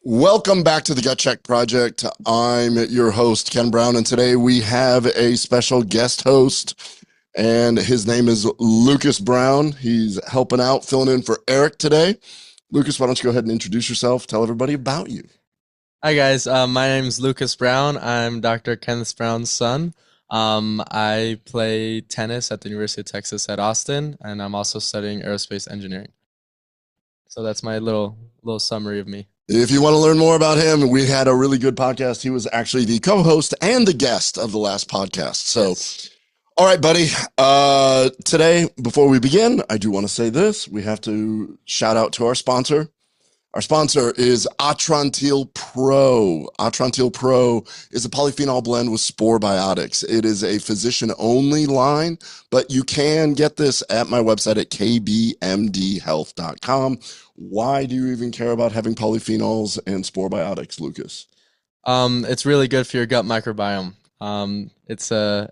Welcome back to the Gut Check Project. I'm your host, Ken Brown, and today we have a special guest host, and his name is Lucas Brown. He's helping out, filling in for Eric today. Lucas, why don't you go ahead and introduce yourself? Tell everybody about you. Hi guys, my name's Lucas Brown. I'm Dr. Kenneth Brown's son. I play tennis at the University of Texas at Austin, and I'm also studying aerospace engineering. So that's my little summary of me. If you want to learn more about him, we had a really good podcast. He was actually the co-host and the guest of the last podcast. So, Yes. all right, buddy. Today, before we begin, I do want to say this. We have to shout out to our sponsor. Our sponsor is Atrantil Pro. Atrantil Pro is a polyphenol blend with spore biotics. It is a physician-only line, but you can get this at my website at kbmdhealth.com. Why do you even care about having polyphenols and spore biotics, Lucas? It's really good for your gut microbiome. It's the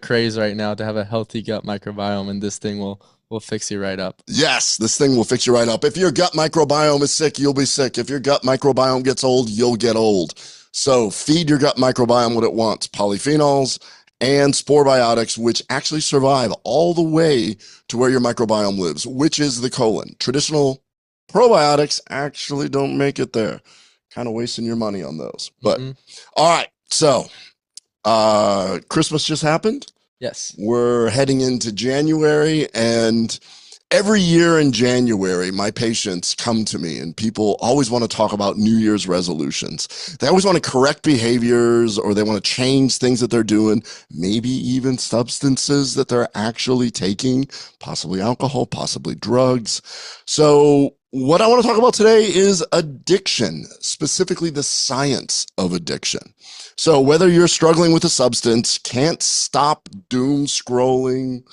craze right now to have a healthy gut microbiome, and this thing will fix you right up. Yes, this thing will fix you right up. If your gut microbiome is sick, you'll be sick. If your gut microbiome gets old, you'll get old. So feed your gut microbiome what it wants. Polyphenols and spore biotics, which actually survive all the way to where your microbiome lives, which is the colon. Traditional probiotics actually don't make it there. Kind of wasting your money on those. But all right, so Christmas just happened. Yes. We're heading into January, and every year in January, my patients come to me, and people always want to talk about New Year's resolutions. They always want to correct behaviors, or they want to change things that they're doing, maybe even substances that they're actually taking, possibly alcohol, possibly drugs. So what I want to talk about today is addiction, specifically the science of addiction. So whether you're struggling with a substance, can't stop doom scrolling,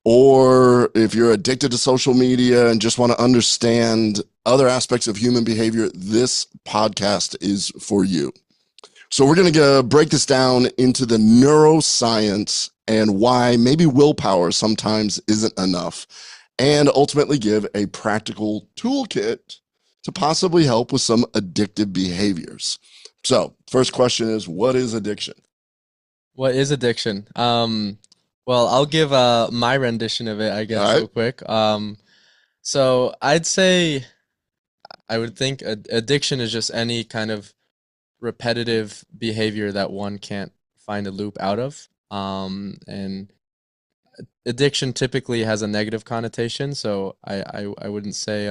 or if you're addicted to social media and just want to understand other aspects of human behavior, this podcast is for you. So we're going to break this down into the neuroscience and why maybe willpower sometimes isn't enough, and ultimately give a practical toolkit to possibly help with some addictive behaviors. So, first question is, what is addiction? What is addiction? Well, I'll give my rendition of it, I All guess, right. real quick. So I'd say I would think addiction is just any kind of repetitive behavior that one can't find a loop out of. And addiction typically has a negative connotation, so I wouldn't say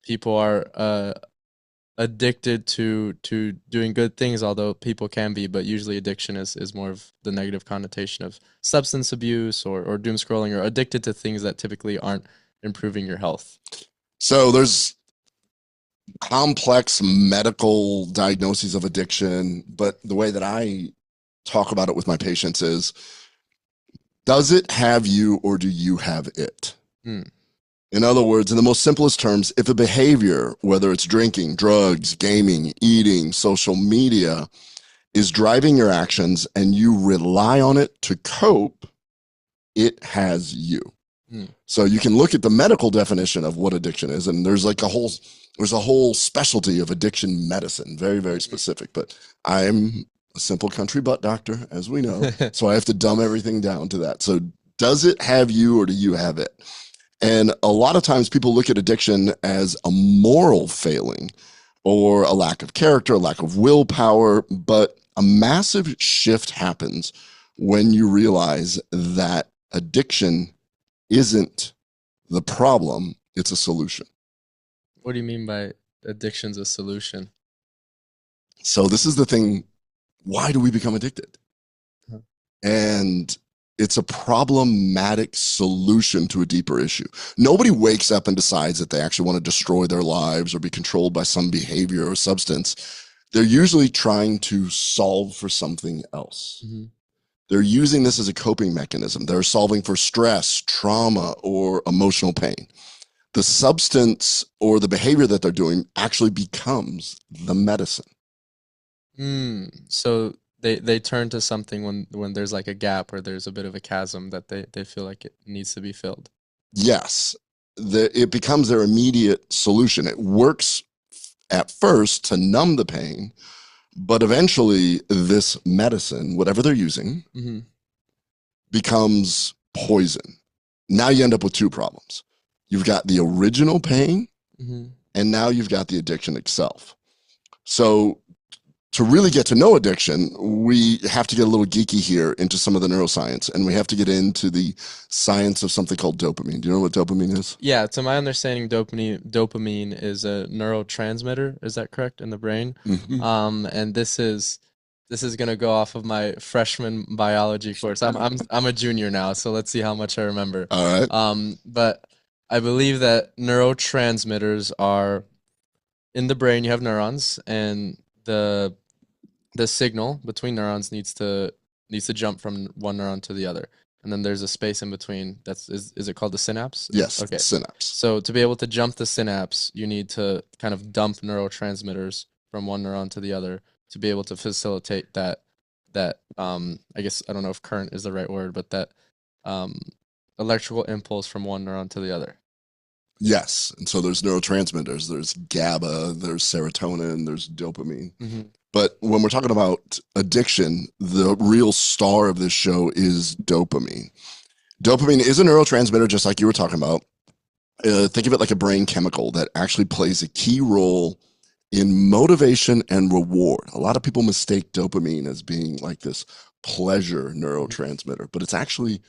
people are addicted to doing good things, although people can be, but usually addiction is more of the negative connotation of substance abuse or doom scrolling or addicted to things that typically aren't improving your health. So, there's complex medical diagnoses of addiction, but the way that I talk about it with my patients is, does it have you or do you have it? Hmm. In other words, in the most simplest terms, if a behavior, whether it's drinking, drugs, gaming, eating, social media, is driving your actions and you rely on it to cope, it has you. Hmm. So you can look at the medical definition of what addiction is, and there's a whole specialty of addiction medicine, very, very specific. But I'm a simple country butt doctor, as we know, so I have to dumb everything down to that. So does it have you or do you have it? And a lot of times people look at addiction as a moral failing or a lack of character, a lack of willpower, but a massive shift happens when you realize that addiction isn't the problem, it's a solution. What do you mean by addiction's a solution? So this is the thing, why do we become addicted? Huh. And it's a problematic solution to a deeper issue. Nobody wakes up and decides that they actually want to destroy their lives or be controlled by some behavior or substance. They're usually trying to solve for something else. Mm-hmm. They're using this as a coping mechanism. They're solving for stress, trauma, or emotional pain. The substance or the behavior that they're doing actually becomes the medicine. So they turn to something when there's like a gap or there's a bit of a chasm that they feel like it needs to be filled. Yes, it becomes their immediate solution. It works at first to numb the pain, but eventually this medicine, whatever they're using, Mm-hmm. becomes poison. Now you end up with two problems. You've got the original pain, Mm-hmm. and now you've got the addiction itself. So to really get to know addiction, we have to get a little geeky here into some of the neuroscience, and we have to get into the science of something called dopamine. Do you know what dopamine is? Yeah, to my understanding, dopamine is a neurotransmitter. Is that correct in the brain? Mm-hmm. And this is gonna go off of my freshman biology course. I'm a junior now, so let's see how much I remember. All right. But I believe that neurotransmitters are in the brain. You have neurons, and the signal between neurons needs to jump from one neuron to the other. And then there's a space in between. Is it called the synapse? Yes, Okay. synapse. So to be able to jump the synapse, you need to kind of dump neurotransmitters from one neuron to the other to be able to facilitate that I guess I don't know if current is the right word, but that um electrical impulse from one neuron to the other. Yes. And so there's neurotransmitters, there's GABA, there's serotonin, there's dopamine. Mm-hmm. But when we're talking about addiction, the real star of this show is dopamine. Dopamine is a neurotransmitter, just like you were talking about. Think of it like a brain chemical that actually plays a key role in motivation and reward. A lot of people mistake dopamine as being like this pleasure neurotransmitter, but it's actually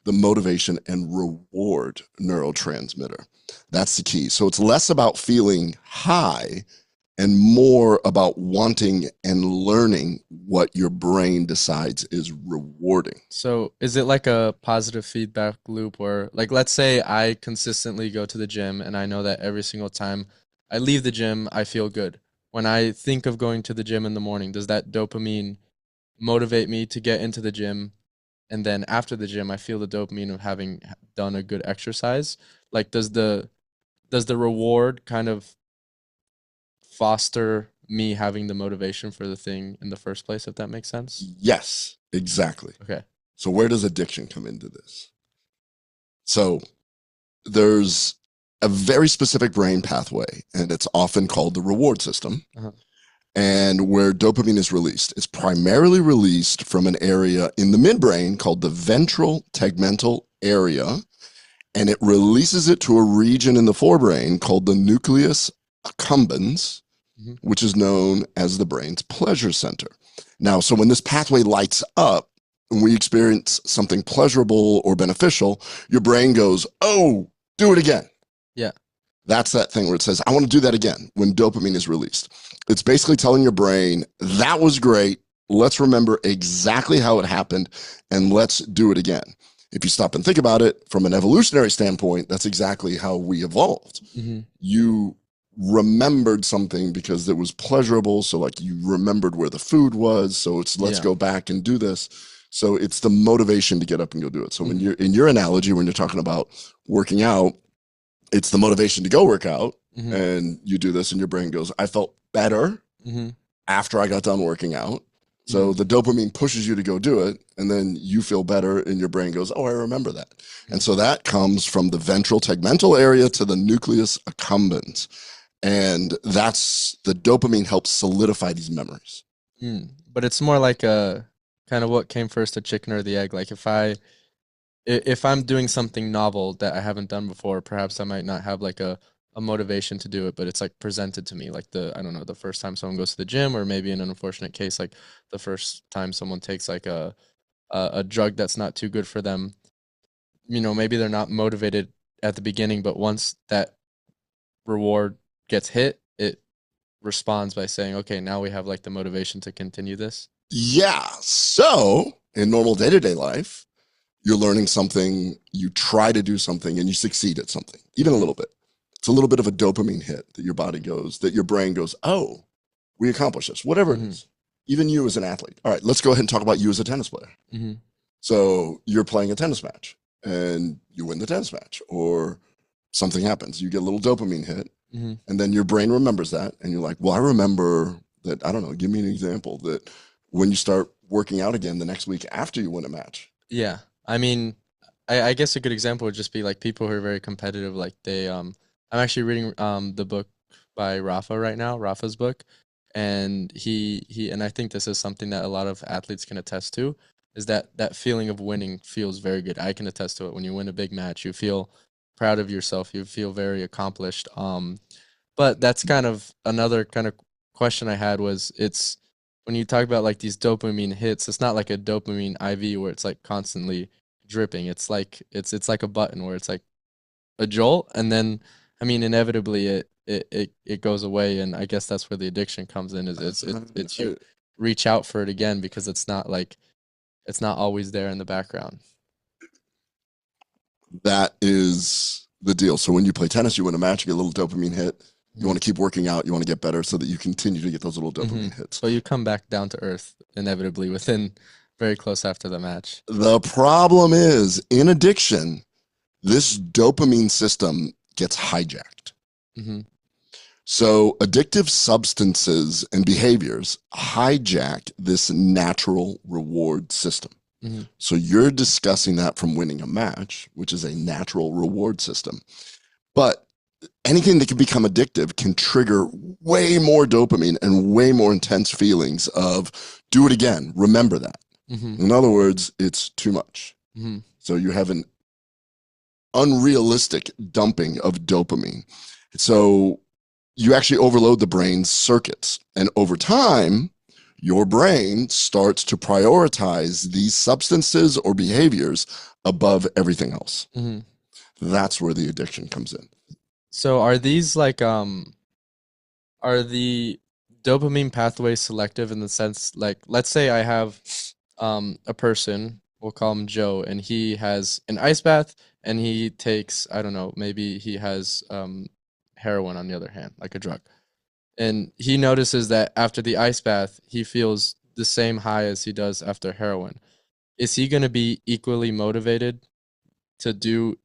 the motivation and reward neurotransmitter. That's the key. So it's less about feeling high and more about wanting and learning what your brain decides is rewarding. So is it like a positive feedback loop where, like, let's say I consistently go to the gym and I know that every single time I leave the gym, I feel good. When I think of going to the gym in the morning, does that dopamine motivate me to get into the gym? And then after the gym, I feel the dopamine of having done a good exercise. Like, does the reward kind of foster me having the motivation for the thing in the first place, if that makes sense? Yes, exactly. Okay. So where does addiction come into this? So there's a very specific brain pathway, and it's often called the reward system. Uh-huh. And where dopamine is released, it's primarily released from an area in the midbrain called the ventral tegmental area, and it releases it to a region in the forebrain called the nucleus accumbens, Mm-hmm. which is known as the brain's pleasure center. Now, so when this pathway lights up and we experience something pleasurable or beneficial, your brain goes, oh, do it again. Yeah. That's that thing where it says, I want to do that again when dopamine is released. It's basically telling your brain, that was great. Let's remember exactly how it happened and let's do it again. If you stop and think about it from an evolutionary standpoint, that's exactly how we evolved. Mm-hmm. You remembered something because it was pleasurable. So like you remembered where the food was. So it's let's go back and do this. So it's the motivation to get up and go do it. So when you're in your analogy, when you're talking about working out, it's the motivation to go work out. Mm-hmm. And you do this and your brain goes, I felt better Mm-hmm. after I got done working out. So the dopamine pushes you to go do it, and then you feel better, and your brain goes, oh, I remember that. And so that comes from the ventral tegmental area to the nucleus accumbens. And that's the dopamine helps solidify these memories. But it's more like a kind of what came first, the chicken or the egg. Like if I'm doing something novel that I haven't done before, perhaps I might not have like a motivation to do it, but it's like presented to me like I don't know, the first time someone goes to the gym, or maybe in an unfortunate case, like the first time someone takes like a drug that's not too good for them. Maybe they're not motivated at the beginning, but once that reward gets hit, it responds by saying, okay, now we have like the motivation to continue this. Yeah. So in normal day-to-day life, you're learning something, you try to do something, and you succeed at something, even a little bit. It's a little bit of a dopamine hit that your brain goes, oh, we accomplished this, whatever it is. Even you as an athlete. All right, let's go ahead and talk about you as a tennis player. Mm-hmm. So you're playing a tennis match and you win the tennis match, or something happens. You get a little dopamine hit, and then your brain remembers that. And you're like, well, I remember that, I don't know, give me an example that when you start working out again the next week after you win a match. Yeah. I mean, I guess a good example would just be like people who are very competitive, like I'm actually reading the book by Rafa right now, Rafa's book. And and I think this is something that a lot of athletes can attest to, is that that feeling of winning feels very good. I can attest to it. When you win a big match, you feel proud of yourself. You feel very accomplished. But that's kind of another kind of question I had was, it's when you talk about like these dopamine hits, it's not like a dopamine IV where it's like constantly dripping. It's like it's like a button where it's like a jolt, and then I mean inevitably it goes away, and I guess that's where the addiction comes in, is it's you reach out for it again because it's not like it's not always there in the background. That is the deal. So when you play tennis, you win a match, you get a little dopamine hit. You want to keep working out, you want to get better so that you continue to get those little dopamine hits. But you come back down to earth inevitably within very close after the match. The problem is, in addiction, this dopamine system gets hijacked. So addictive substances and behaviors hijack this natural reward system. So you're discussing that from winning a match, which is a natural reward system. But anything that can become addictive can trigger way more dopamine and way more intense feelings of do it again, remember that. In other words, it's too much. So you have an unrealistic dumping of dopamine. So you actually overload the brain's circuits. And over time, your brain starts to prioritize these substances or behaviors above everything else. That's where the addiction comes in. So are these like are the dopamine pathways selective in the sense, like, let's say I have a person, we'll call him Joe, and he has an ice bath and he takes, I don't know, maybe he has heroin on the other hand, like a drug. And he notices that after the ice bath, he feels the same high as he does after heroin. Is he going to be equally motivated to do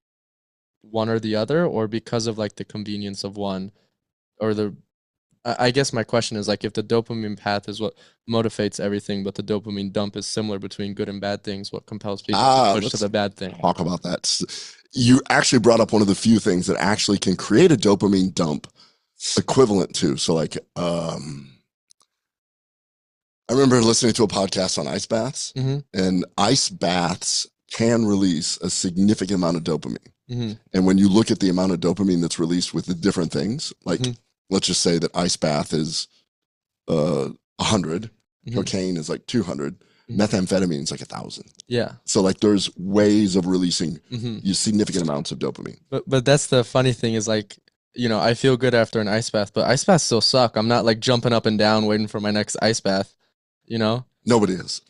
one or the other, or because of like the convenience of one, or I guess my question is, like, if the dopamine path is what motivates everything, but the dopamine dump is similar between good and bad things, what compels people to push to the bad thing? Talk about that. You actually brought up one of the few things that actually can create a dopamine dump equivalent to. So like, I remember listening to a podcast on ice baths, and ice baths can release a significant amount of dopamine. And when you look at the amount of dopamine that's released with the different things, like let's just say that ice bath is 100, cocaine is like 200, methamphetamine is like 1,000. Yeah. So like there's ways of releasing significant amounts of dopamine. But that's the funny thing is, like, you know, I feel good after an ice bath, but ice baths still suck. I'm not like jumping up and down waiting for my next ice bath, you know? Nobody is.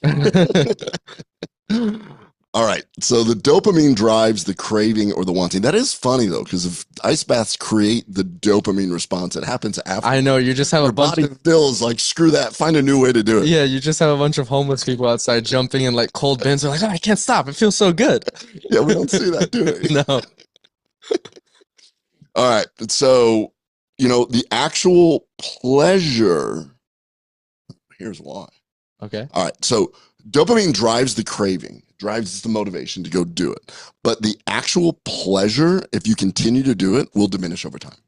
All right. So the dopamine drives the craving or the wanting. That is funny though, because if ice baths create the dopamine response, it happens after. I know, you just have a bunch of bills, like, screw that, find a new way to do it. Yeah, you just have a bunch of homeless people outside jumping in like cold bins. They're like, oh, I can't stop. It feels so good. Yeah, we don't see that, do we? No. All right. So, you know, the actual pleasure, here's why. Okay. All right. So dopamine drives the craving, drives the motivation to go do it. But the actual pleasure, if you continue to do it, will diminish over time.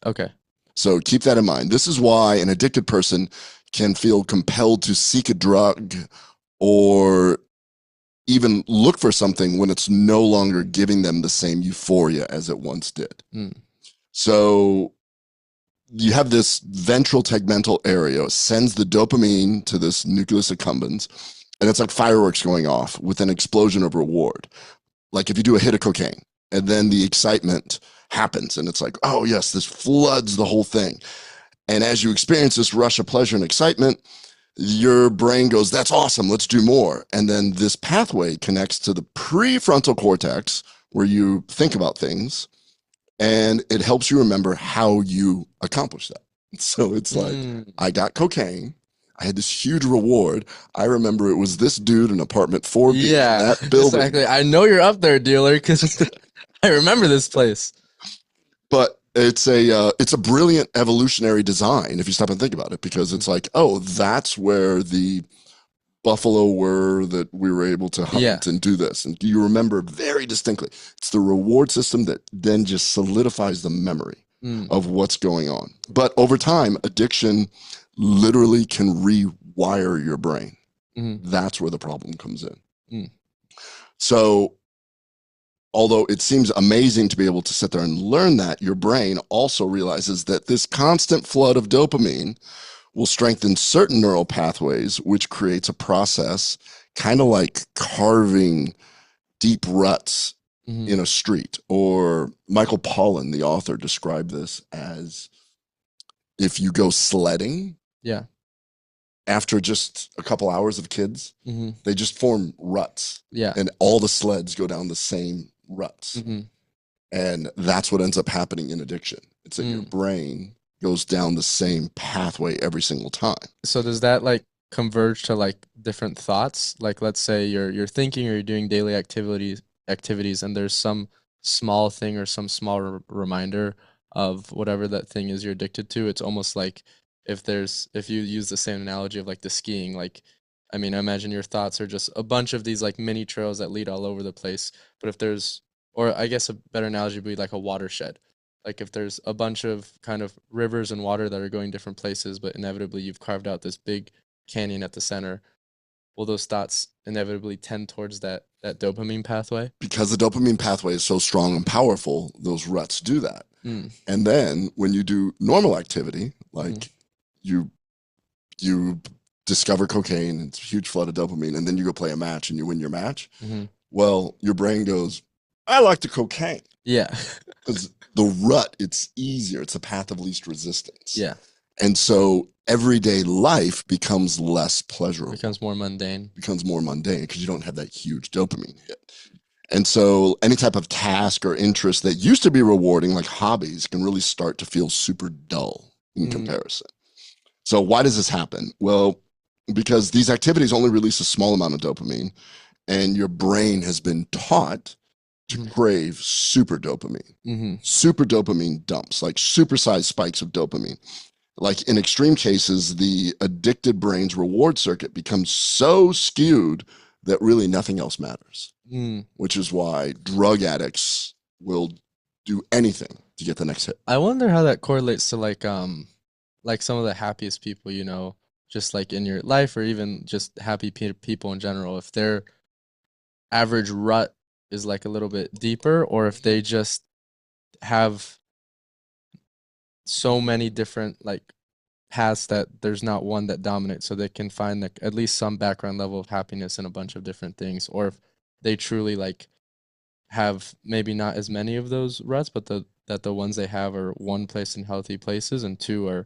Okay. So keep that in mind. This is why an addicted person can feel compelled to seek a drug or even look for something when it's no longer giving them the same euphoria as it once did. So you have this ventral tegmental area, sends the dopamine to this nucleus accumbens, and it's like fireworks going off with an explosion of reward. Like if you do a hit of cocaine, and then the excitement happens, and it's like, oh yes, this floods the whole thing. And as you experience this rush of pleasure and excitement, your brain goes, that's awesome, let's do more. And then this pathway connects to the prefrontal cortex, where you think about things, and it helps you remember how you accomplish that. So it's like, I got cocaine, I had this huge reward. I remember it was this dude in apartment 4B. Yeah, that building. Exactly. I know you're up there, dealer, because I remember this place. But it's a brilliant evolutionary design if you stop and think about it, because it's like, oh, that's where the buffalo were that we were able to hunt and do this. And you remember very distinctly. It's the reward system that then just solidifies the memory. Mm, of what's going on. But over time, addiction literally can rewire your brain. mm, That's where the problem comes in. mm, So, although it seems amazing to be able to sit there and learn that, your brain also realizes that this constant flood of dopamine will strengthen certain neural pathways, which creates a process kind of like carving deep ruts mm. in a street. Or Michael Pollan, the author, described this as if you go sledding Yeah. after just a couple hours of kids, Mm-hmm. they just form ruts Yeah. and all the sleds go down the same ruts. Mm-hmm. And that's what ends up happening in addiction. It's that your Mm. brain goes down the same pathway every single time. So does that like converge to like different thoughts? Like let's say you're thinking or you're doing daily activities and there's some small thing or some small reminder of whatever that thing is you're addicted to. It's almost like if you use the same analogy of like the skiing, like I mean, I imagine your thoughts are just a bunch of these like mini trails that lead all over the place. But if there's or I guess a better analogy would be like a watershed. Like if there's a bunch of kind of rivers and water that are going different places, but inevitably you've carved out this big canyon at the center, will those thoughts inevitably tend towards that dopamine pathway? Because the dopamine pathway is so strong and powerful, those ruts do that. Mm, And then when you do normal activity, mm, like you you discover cocaine, it's a huge flood of dopamine, and then you go play a match and you win your match, mm-hmm. well, your brain goes, I like the cocaine. Yeah. Because the rut, it's easier. It's the path of least resistance. Yeah. And so everyday life becomes less pleasurable, Becomes more mundane. becomes more mundane because you don't have that huge dopamine hit. And so any type of task or interest that used to be rewarding, like hobbies, can really start to feel super dull in Mm, comparison. So why does this happen? Well, because these activities only release a small amount of dopamine, and your brain has been taught to mm, crave super dopamine, mm-hmm. super dopamine dumps, like supersized spikes of dopamine. Like in extreme cases, the addicted brain's reward circuit becomes so skewed that really nothing else matters, Mm. which is why drug addicts will do anything to get the next hit. I wonder how that correlates to like some of the happiest people, just like in your life or even just happy people in general, if their average rut is like a little bit deeper or if they just have so many different like paths that there's not one that dominates so they can find like at least some background level of happiness in a bunch of different things or if they truly like have maybe not as many of those ruts but the ones they have are one place in healthy places and two are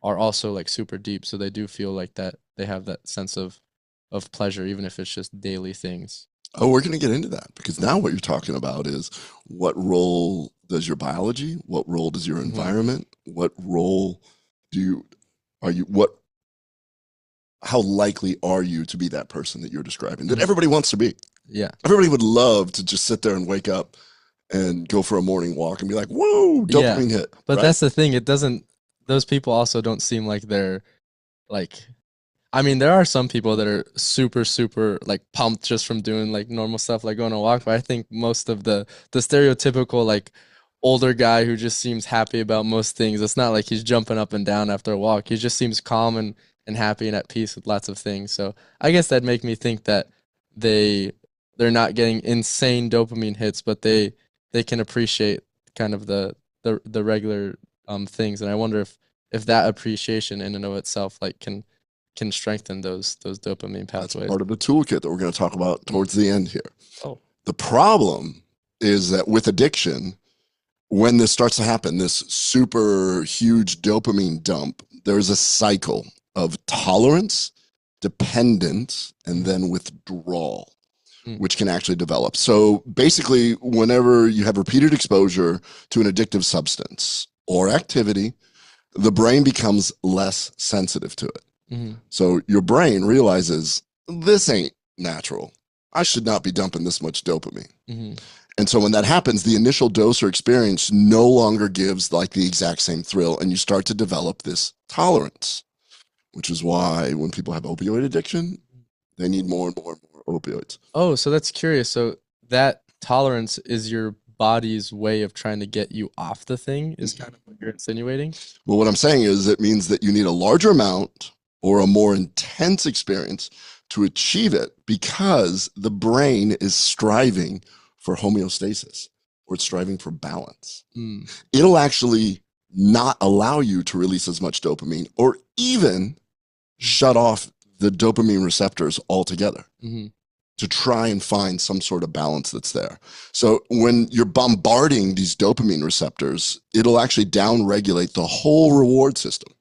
also like super deep so they do feel like that they have that sense of pleasure even if it's just daily things. Oh, we're going to get into that because now what you're talking about is what role does your biology, what role does your Hmm. environment, what role do you, are you, what, how likely are you to be that person that you're describing that Hmm. everybody wants to be? Yeah. Everybody would love to just sit there and wake up and go for a morning walk and be like, whoa, Yeah. dopamine hit, But right? that's the thing. It doesn't, those people also don't seem like they're like, I mean, there are some people that are super, super like pumped just from doing like normal stuff, like going on a walk. But I think most of the stereotypical like older guy who just seems happy about most things, it's not like he's jumping up and down after a walk. He just seems calm and happy and at peace with lots of things. So I guess that'd make me think that they they're not getting insane dopamine hits, but they can appreciate kind of the regular things. And I wonder if that appreciation in and of itself like can strengthen those dopamine That's pathways. part of the toolkit that we're going to talk about Mm. towards the end here. Oh. The problem is that with addiction, when this starts to happen, this super huge dopamine dump, there's a cycle of tolerance, dependence, and Mm. then withdrawal, Mm. which can actually develop. So basically, whenever you have repeated exposure to an addictive substance or activity, the brain becomes less sensitive to it. Mhm. So your brain realizes this ain't natural. I should not be dumping this much dopamine. Mhm. And so when that happens, the initial dose or experience no longer gives like the exact same thrill, and you start to develop this tolerance, which is why when people have opioid addiction, they need more and more and more opioids. Oh, so that's curious. So that tolerance is your body's way of trying to get you off the thing is kind of what you're insinuating. Well, what I'm saying is it means that you need a larger amount or a more intense experience to achieve it because the brain is striving for homeostasis or it's striving for balance. Mm. It'll actually not allow you to release as much dopamine or even shut off the dopamine receptors altogether to try and find some sort of balance that's there. So when you're bombarding these dopamine receptors, it'll actually downregulate the whole reward system.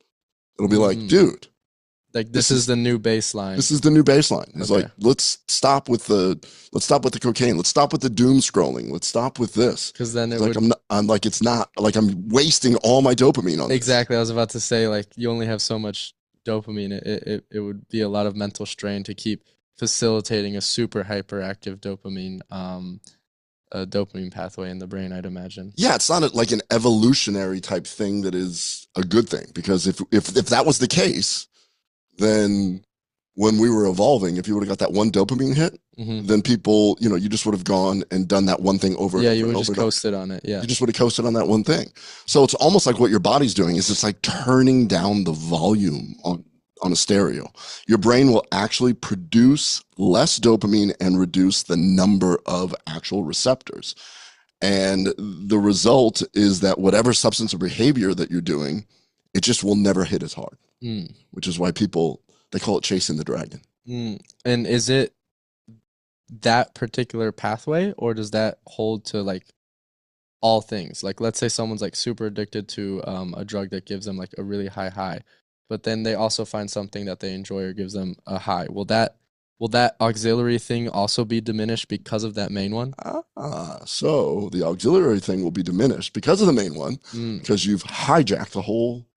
It'll be like, dude, like this is the new baseline. This is the new baseline. It's Okay. like, let's stop with the cocaine. Let's stop with the doom scrolling. Let's stop with this. Because then it Like would I'm like it's not like I'm wasting all my dopamine on this. exactly. I was about to say like you only have so much dopamine. It would be a lot of mental strain to keep facilitating a super hyperactive dopamine pathway in the brain, I'd imagine. Yeah, it's not like an evolutionary type thing that is a good thing because if that was the case, then when we were evolving, if you would have got that one dopamine hit, then people, you just would have gone and done that one thing over. Yeah, and you over would just coasted on it. Yeah, you just would have coasted on that one thing. So it's almost like what your body's doing is it's like turning down the volume on a stereo. Your brain will actually produce less dopamine and reduce the number of actual receptors. And the result is that whatever substance or behavior that you're doing, it just will never hit as hard, which is why they call it chasing the dragon. And is it that particular pathway or does that hold to like all things? Like let's say someone's like super addicted to a drug that gives them like a really high, but then they also find something that they enjoy or gives them a high. Will that auxiliary thing also be diminished because of that main one? So the auxiliary thing will be diminished because of the main one, because you've hijacked the whole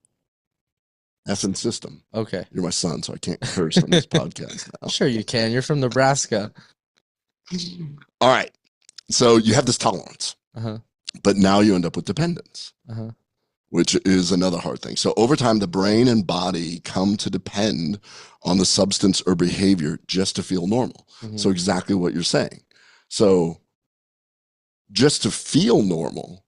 effing system. Okay. You're my son, so I can't curse on this podcast now. Sure you can. You're from Nebraska. All right. So you have this tolerance, but now you end up with dependence, which is another hard thing. So over time, the brain and body come to depend on the substance or behavior just to feel normal. So exactly what you're saying. So just to feel normal,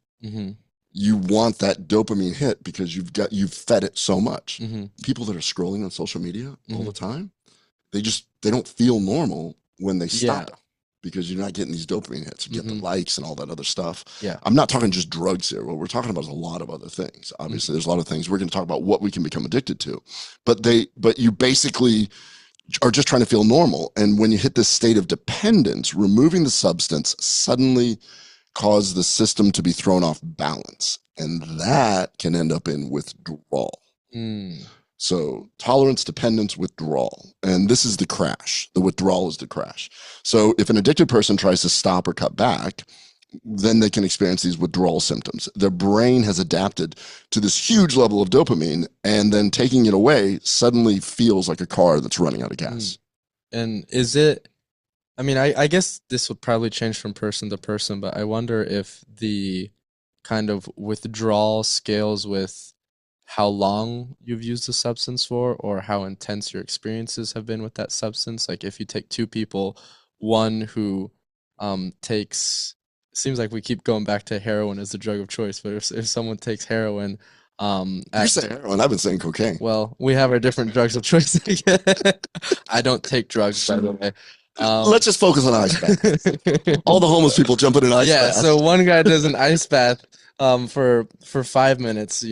you want that dopamine hit because you've fed it so much. People that are scrolling on social media all the time, they don't feel normal when they stop because you're not getting these dopamine hits. You get the likes and all that other stuff. Yeah. I'm not talking just drugs here. What we're talking about is a lot of other things. Obviously, there's a lot of things. We're going to talk about what we can become addicted to. But you basically are just trying to feel normal. And when you hit this state of dependence, removing the substance suddenly cause the system to be thrown off balance. And that can end up in withdrawal. So tolerance, dependence, withdrawal. And this is the crash. The withdrawal is the crash. So if an addicted person tries to stop or cut back, then they can experience these withdrawal symptoms. Their brain has adapted to this huge level of dopamine, and then taking it away suddenly feels like a car that's running out of gas. And is it, I mean, I guess this would probably change from person to person, but I wonder if the kind of withdrawal scales with how long you've used the substance for or how intense your experiences have been with that substance. Like if you take two people, one who takes, seems like we keep going back to heroin as the drug of choice, but if someone takes heroin, you're saying heroin, I've been saying cocaine. Well, we have our different drugs of choice. I don't take drugs, by the way. Let's just focus on ice bath. All the homeless people jump in an ice bath. Yeah, so one guy does an ice bath for 5 minutes,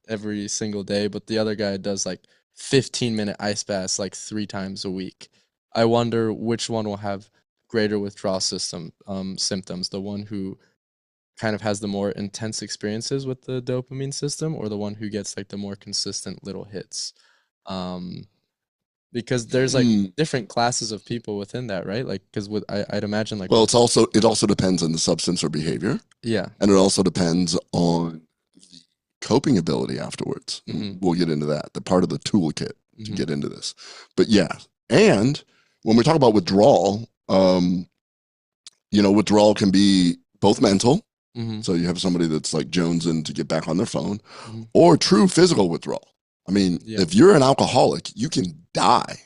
every single day, but the other guy does like 15-minute ice baths like 3 times a week. I wonder which one will have greater withdrawal symptoms, the one who kind of has the more intense experiences with the dopamine system or the one who gets like the more consistent little hits. Because there's like different classes of people within that, right? Like, because I'd imagine like, well, it also depends on the substance or behavior. Yeah. And it also depends on the coping ability afterwards. We'll get into that, the part of the toolkit to get into this. But yeah. And when we talk about withdrawal, withdrawal can be both mental. So you have somebody that's like jonesing to get back on their phone, or true physical withdrawal. I mean, if you're an alcoholic, you can die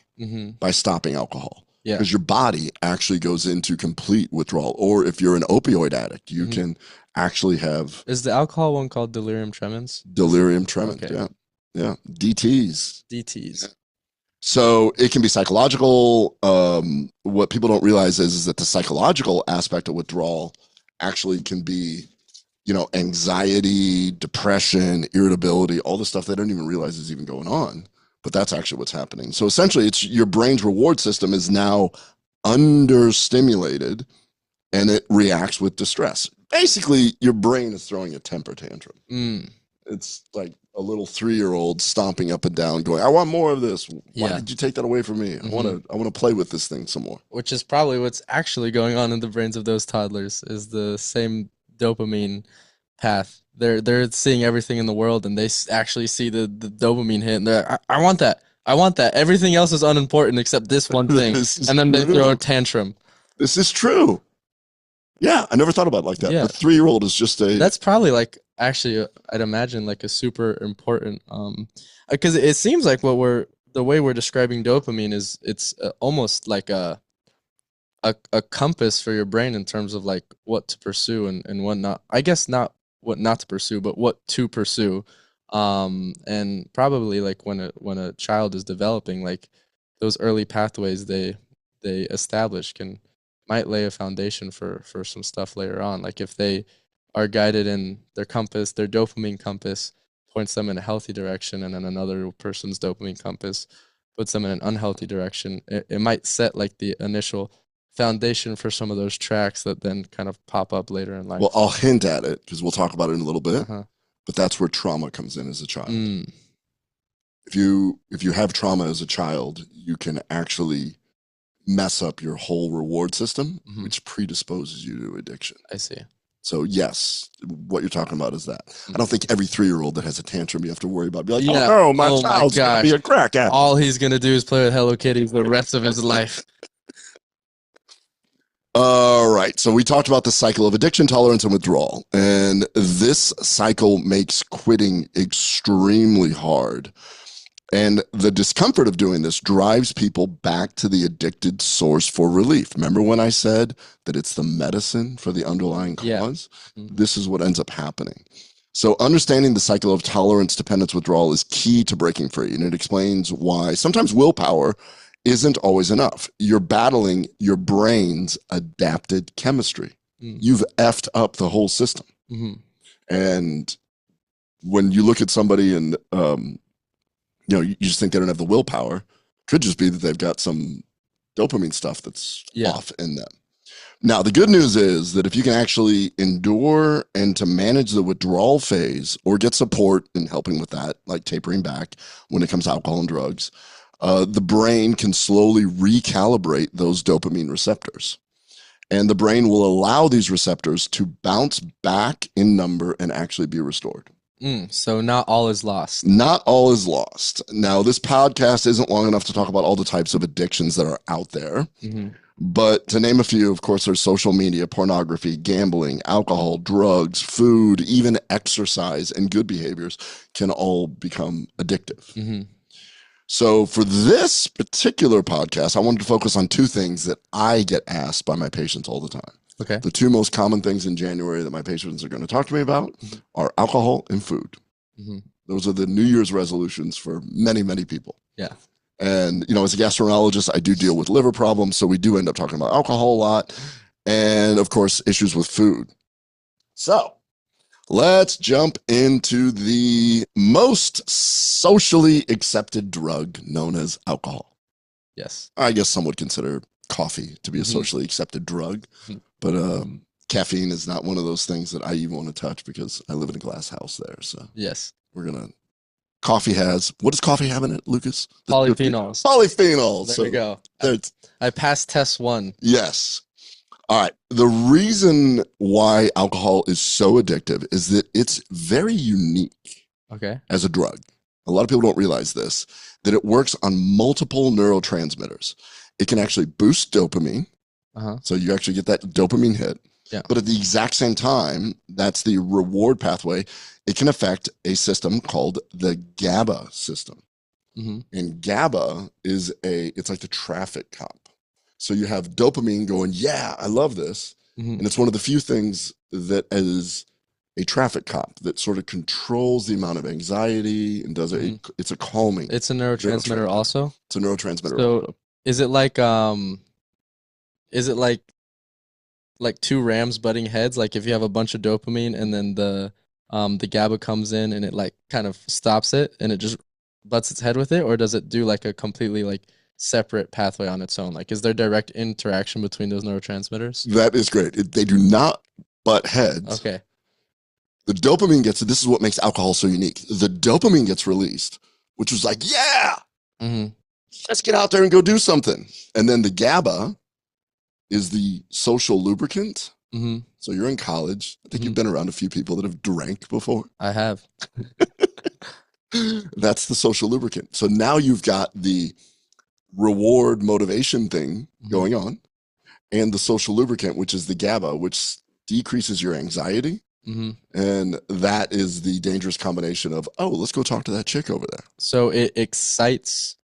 by stopping alcohol. Yeah. because your body actually goes into complete withdrawal. Or if you're an opioid addict, you can actually have Is the alcohol one called delirium tremens? delirium tremens. Okay. Yeah. Yeah. DTs. DTs. So it can be psychological. What people don't realize is that the psychological aspect of withdrawal actually can be, anxiety, depression, irritability, all the stuff they don't even realize is even going on. But that's actually what's happening. So essentially, it's your brain's reward system is now understimulated and it reacts with distress. Basically, your brain is throwing a temper tantrum. Mm. It's like a little 3-year-old stomping up and down, going, "I want more of this. Why Yeah. did you take that away from me? I want to play with this thing some more." Which is probably what's actually going on in the brains of those toddlers is the same dopamine path. They're seeing everything in the world and they actually see the dopamine hit and they're like, I want that. I want that. Everything else is unimportant except this one thing. And then they throw a tantrum. This is true. Yeah, I never thought about it like that. Yeah. The 3-year-old is just a. That's probably like actually I'd imagine like a super important because it seems like the way we're describing dopamine is it's almost like a compass for your brain in terms of like what to pursue and what not. I guess not what not to pursue, but what to pursue. And probably like when a child is developing, like those early pathways they establish can might lay a foundation for some stuff later on. Like if they are guided in their compass, their dopamine compass points them in a healthy direction, and then another person's dopamine compass puts them in an unhealthy direction. It might set like the initial foundation for some of those tracks that then kind of pop up later in life. Well, I'll hint at it because we'll talk about it in a little bit. Uh-huh. But that's where trauma comes in as a child. Mm. If you have trauma as a child, you can actually mess up your whole reward system, which predisposes you to addiction. I see. So yes, what you're talking about is that. I don't think every 3-year-old that has a tantrum you have to worry about. Be like, Yeah. oh no, my child's gonna be a crack addict. All he's gonna do is play with Hello Kitty for the rest of his life. All right. So we talked about the cycle of addiction, tolerance, and withdrawal. And this cycle makes quitting extremely hard. And the discomfort of doing this drives people back to the addicted source for relief. Remember when I said that it's the medicine for the underlying cause? Yeah. This is what ends up happening. So understanding the cycle of tolerance, dependence, withdrawal is key to breaking free. And it explains why sometimes willpower isn't always enough. You're battling your brain's adapted chemistry. You've effed up the whole system. And when you look at somebody and, you just think they don't have the willpower, could just be that they've got some dopamine stuff that's off in them. Now, the good news is that if you can actually endure and to manage the withdrawal phase or get support in helping with that, like tapering back when it comes to alcohol and drugs, the brain can slowly recalibrate those dopamine receptors. And the brain will allow these receptors to bounce back in number and actually be restored. So not all is lost. Not all is lost. Now, this podcast isn't long enough to talk about all the types of addictions that are out there. But to name a few, of course, there's social media, pornography, gambling, alcohol, drugs, food, even exercise and good behaviors can all become addictive. So for this particular podcast, I wanted to focus on two things that I get asked by my patients all the time. Okay. The two most common things in January that my patients are going to talk to me about are alcohol and food. Those are the New Year's resolutions for many, many people. Yeah. And, as a gastroenterologist, I do deal with liver problems. So we do end up talking about alcohol a lot. And of course, issues with food. So let's jump into the most socially accepted drug known as alcohol. Yes. I guess some would consider coffee to be a socially accepted drug. But caffeine is not one of those things that I even want to touch because I live in a glass house there. So yes, coffee has, what does coffee have in it, Lucas? Polyphenols. Polyphenols. There we go. I passed test 1. Yes. All right. The reason why alcohol is so addictive is that it's very unique as a drug. A lot of people don't realize this, that it works on multiple neurotransmitters. It can actually boost dopamine. So you actually get that dopamine hit. Yeah. But at the exact same time, that's the reward pathway. It can affect a system called the GABA system. And GABA is it's like the traffic cop. So you have dopamine going, yeah, I love this. Mhm. And it's one of the few things that is a traffic cop that sort of controls the amount of anxiety and does it. It's a calming It's a neurotransmitter also. It's a neurotransmitter. So is it like two rams butting heads? Like if you have a bunch of dopamine and then the GABA comes in and it like kind of stops it and it just butts its head with it, or does it do like a completely like separate pathway on its own? Like is there direct interaction between those neurotransmitters? That is great. They do not butt heads. Okay. The dopamine gets, this is what makes alcohol so unique. The dopamine gets released, which was like, yeah, let's get out there and go do something. And then the GABA is the social lubricant. So you're in college. I think you've been around a few people that have drank before. I have. That's the social lubricant. So now you've got the reward motivation thing going on and the social lubricant, which is the GABA, which decreases your anxiety. And that is the dangerous combination of, oh, let's go talk to that chick over there. So it excites,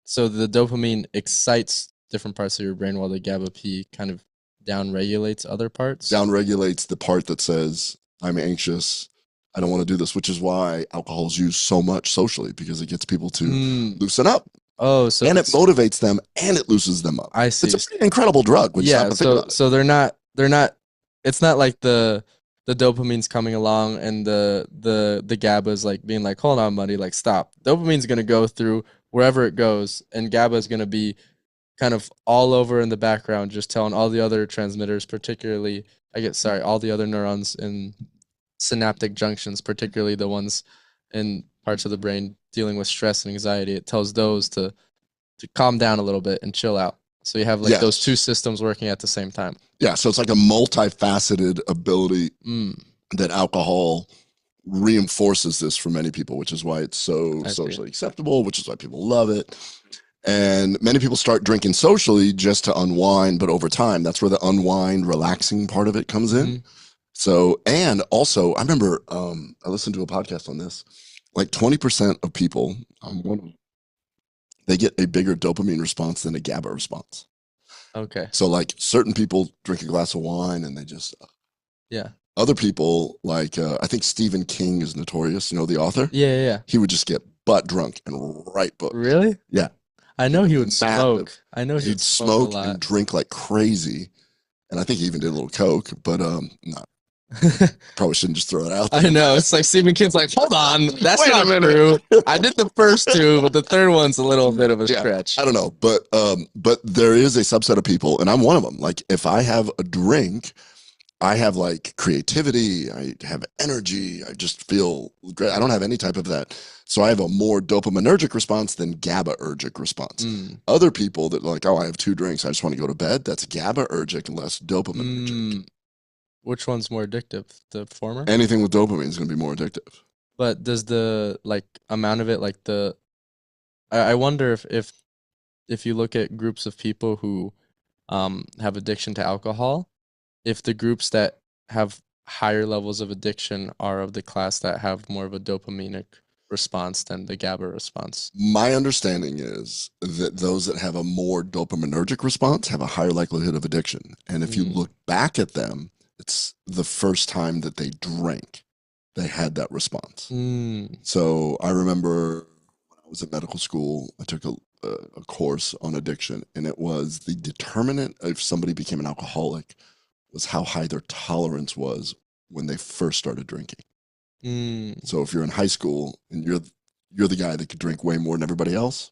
so the dopamine excites different parts of your brain while the GABA P kind of downregulates other parts? Downregulates the part that says, I'm anxious, I don't want to do this, which is why alcohol is used so much socially, because it gets people to loosen up. Oh, so and it motivates them and it loosens them up. I see. It's an incredible drug. Yeah, so they're not, it's not like the dopamine's coming along and the GABA is like being like, hold on, buddy, like stop. Dopamine's going to go through wherever it goes, and GABA is going to be kind of all over in the background, just telling all the other transmitters, particularly, all the other neurons in synaptic junctions, particularly the ones in parts of the brain dealing with stress and anxiety. It tells those to calm down a little bit and chill out. So you have like those two systems working at the same time. Yeah, so it's like a multifaceted ability that alcohol reinforces this for many people, which is why it's so socially acceptable, which is why people love it. And many people start drinking socially just to unwind, but over time, that's where the unwind, relaxing part of it comes in. So, and also, I remember I listened to a podcast on this. Like 20% of people, they get a bigger dopamine response than a GABA response. Okay. So like certain people drink a glass of wine and they just, yeah. Other people, like I think Stephen King is notorious, you know, the author? Yeah. He would just get butt drunk and write books. Really? Yeah. I know he would smoke. I know he'd smoke and drink like crazy. And I think he even did a little coke, but no. Probably shouldn't just throw it out there. I know. It's like Stephen King's like, hold on, that's not true. I did the first two, but the third one's a little bit of a stretch. I don't know, but there is a subset of people, and I'm one of them. Like if I have a drink, I have like creativity, I have energy, I just feel great. I don't have any type of that. So I have a more dopaminergic response than GABAergic response. Other people that like, oh, I have 2 drinks, I just want to go to bed, that's GABAergic and less dopaminergic. Which one's more addictive? The former? Anything with dopamine is going to be more addictive. But does the like amount of it, like I wonder if you look at groups of people who have addiction to alcohol, if the groups that have higher levels of addiction are of the class that have more of a dopaminic response than the GABA response. My understanding is that those that have a more dopaminergic response have a higher likelihood of addiction. And if you look back at them, it's the first time that they drank, they had that response. So I remember when I was at medical school, I took a course on addiction, and it was the determinant if somebody became an alcoholic was how high their tolerance was when they first started drinking. So if you're in high school and you're the guy that could drink way more than everybody else,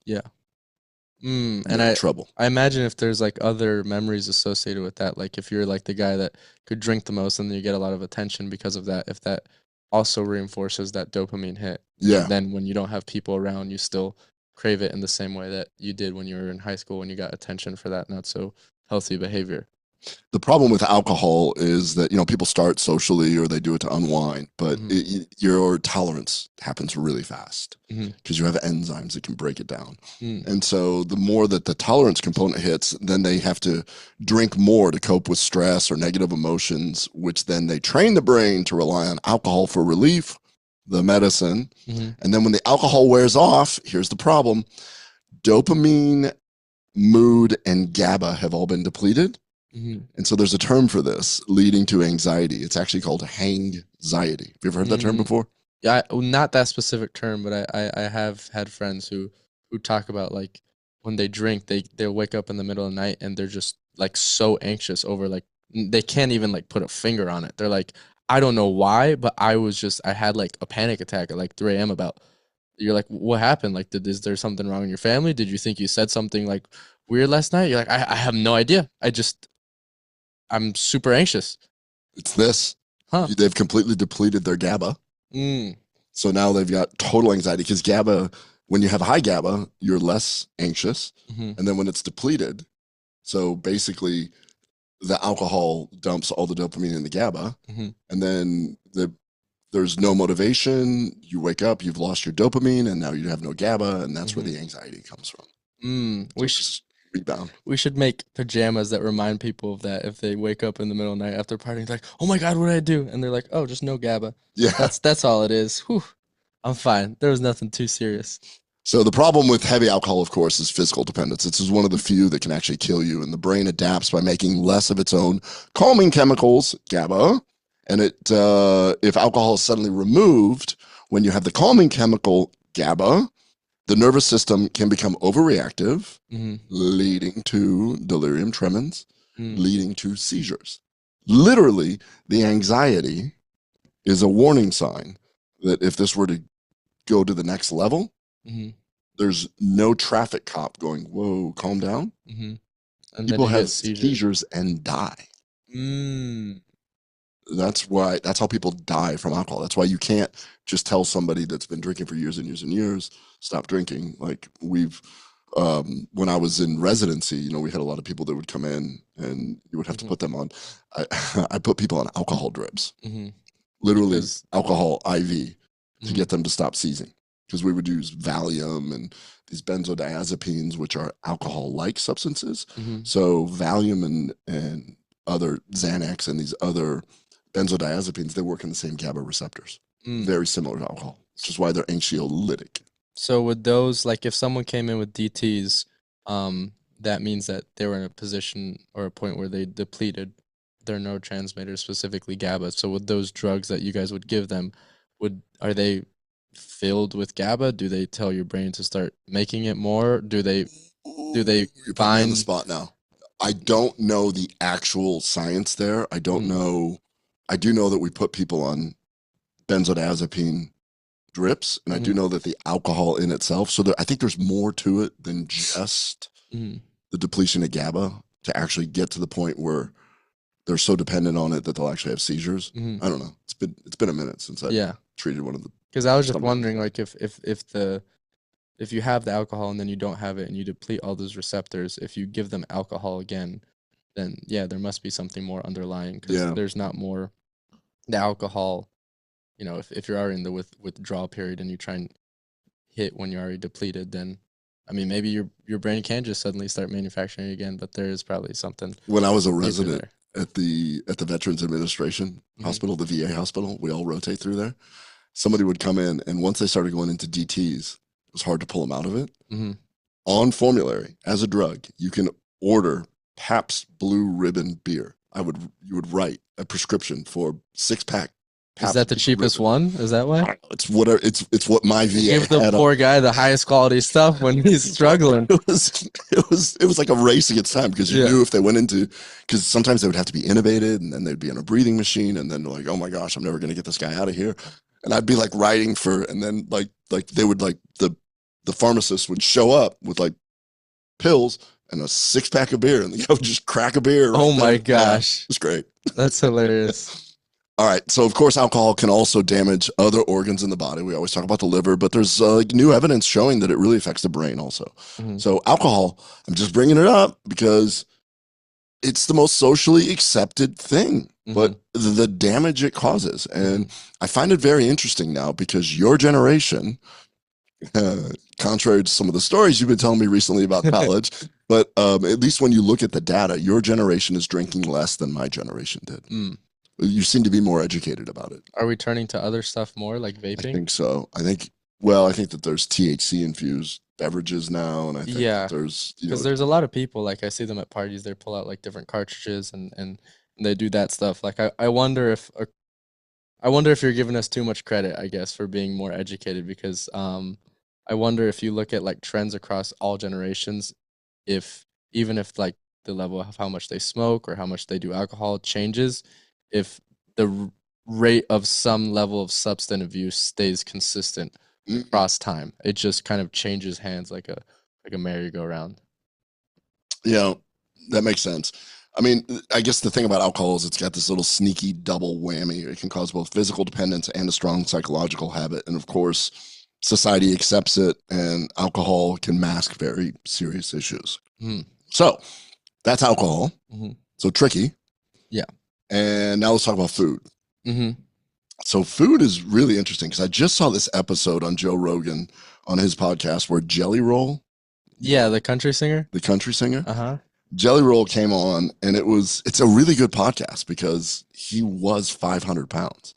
and in trouble. I imagine if there's like other memories associated with that, like if you're like the guy that could drink the most and then you get a lot of attention because of that, if that also reinforces that dopamine hit. Then when you don't have people around, you still crave it in the same way that you did when you were in high school when you got attention for that not so healthy behavior. The problem with alcohol is that, you know, people start socially or they do it to unwind, but your tolerance happens really fast because you have enzymes that can break it down. And so the more that the tolerance component hits, then they have to drink more to cope with stress or negative emotions, which then they train the brain to rely on alcohol for relief, the medicine. And then when the alcohol wears off, here's the problem. Dopamine mood, and GABA have all been depleted. Mm-hmm. And so there's a term for this leading to anxiety. It's actually called hangxiety. Have you ever heard that term Mm. before? Yeah, not that specific term, but I have had friends who talk about like when they drink, they'll wake up in the middle of the night and they're just like so anxious over like they can't even like put a finger on it. They're like, I don't know why, but I had like a panic attack at like 3 a.m. about. You're like, what happened? Like, is there something wrong in your family? Did you think you said something like weird last night? You're like, I have no idea. I'm super anxious. It's this. Huh. They've completely depleted their GABA. Mm. So now they've got total anxiety because GABA, when you have high GABA, you're less anxious. Mm-hmm. And then when it's depleted, so basically the alcohol dumps all the dopamine in the GABA. Mm-hmm. And then there's no motivation. You wake up, you've lost your dopamine, and now you have no GABA. And that's where the anxiety comes from. We So should just rebound. we should make pajamas that remind people of that if they wake up in the middle of the night after partying, like, oh my God, what did I do? And they're like, oh, just no GABA. Yeah. That's all it is. Whew. I'm fine. There was nothing too serious. So the problem with heavy alcohol, of course, is physical dependence. This is one of the few that can actually kill you, and the brain adapts by making less of its own calming chemicals, GABA. And if alcohol is suddenly removed, when you have the calming chemical GABA, the nervous system can become overreactive, leading to delirium tremens, leading to seizures. Literally, the anxiety is a warning sign that if this were to go to the next level, there's no traffic cop going, whoa, calm down. And People then you have get seizures and die. That's how people die from alcohol. That's why you can't just tell somebody that's been drinking for years and years and years, stop drinking. Like when I was in residency, we had a lot of people that would come in and you would have to put them on. I put people on alcohol drips, literally alcohol IV to get them to stop seizing. Because we would use Valium and these benzodiazepines, which are alcohol-like substances. So Valium and other Xanax and these other benzodiazepines, they work in the same GABA receptors, very similar to alcohol, which is why they're anxiolytic. So with those, like if someone came in with DTs, that means that they were in a position or a point where they depleted their neurotransmitters, specifically GABA. So with those drugs that you guys would give them, are they filled with GABA? Do they tell your brain to start making it more? Do they You're putting me on the spot now. I don't know the actual science there. I don't know. I do know that we put people on benzodiazepine drips, and I do know that the alcohol in itself. So I think there's more to it than just the depletion of GABA to actually get to the point where they're so dependent on it that they'll actually have seizures. I don't know. It's been a minute since I treated one of the. Because I was just wondering, like, if you have the alcohol and then you don't have it and you deplete all those receptors, if you give them alcohol again, then there must be something more underlying because there's not more the alcohol. If you're already in the withdrawal period and you try and hit when you're already depleted, then I mean maybe your brain can just suddenly start manufacturing again, but there is probably something. When I was a resident at the Veterans Administration Hospital, the VA hospital, we all rotate through there. Somebody would come in, and once they started going into DTs, it was hard to pull them out of it. On formulary, as a drug, you can order Pabst Blue Ribbon beer. You would write a prescription for 6-pack. Is that the cheapest one? Is that why? It's what my VA give the poor guy the highest quality stuff when he's struggling. It was like a race against time because you knew if they went into, because sometimes they would have to be intubated and then they'd be in a breathing machine and then like, oh my gosh, I'm never going to get this guy out of here. And I'd be like writing and then like they would like the pharmacist would show up with like pills and a 6-pack of beer and the guy would just crack a beer. Right oh my gosh. It's great. That's hilarious. All right. So, of course, alcohol can also damage other organs in the body. We always talk about the liver, but there's new evidence showing that it really affects the brain also. So alcohol, I'm just bringing it up because it's the most socially accepted thing, but the damage it causes. And I find it very interesting now because your generation, contrary to some of the stories you've been telling me recently about college, but at least when you look at the data, your generation is drinking less than my generation did. You seem to be more educated about it. Are we turning to other stuff more like vaping? I think so. I think that there's THC infused beverages now, and I think that Yeah, there's, because there's a lot of people, like I see them at parties, they pull out like different cartridges and they do that stuff. Like I wonder if I wonder if you're giving us too much credit, I guess, for being more educated because I wonder if you look at like trends across all generations, if even if like the level of how much they smoke or how much they do alcohol changes, if the rate of some level of substance use stays consistent Mhm. across time. It just kind of changes hands like a merry-go-round. Yeah, that makes sense. I mean, I guess the thing about alcohol is it's got this little sneaky double whammy. It can cause both physical dependence and a strong psychological habit. And of course, society accepts it, and alcohol can mask very serious issues. Mm, So that's alcohol. hmm So tricky. Yeah. And now let's talk about food. hmm So food is really interesting because I just saw this episode on Joe Rogan on his podcast where Jelly Roll, Yeah, the country singer. the country singer, Uh-huh. Jelly Roll came on, and it's a really good podcast because he was 500 pounds.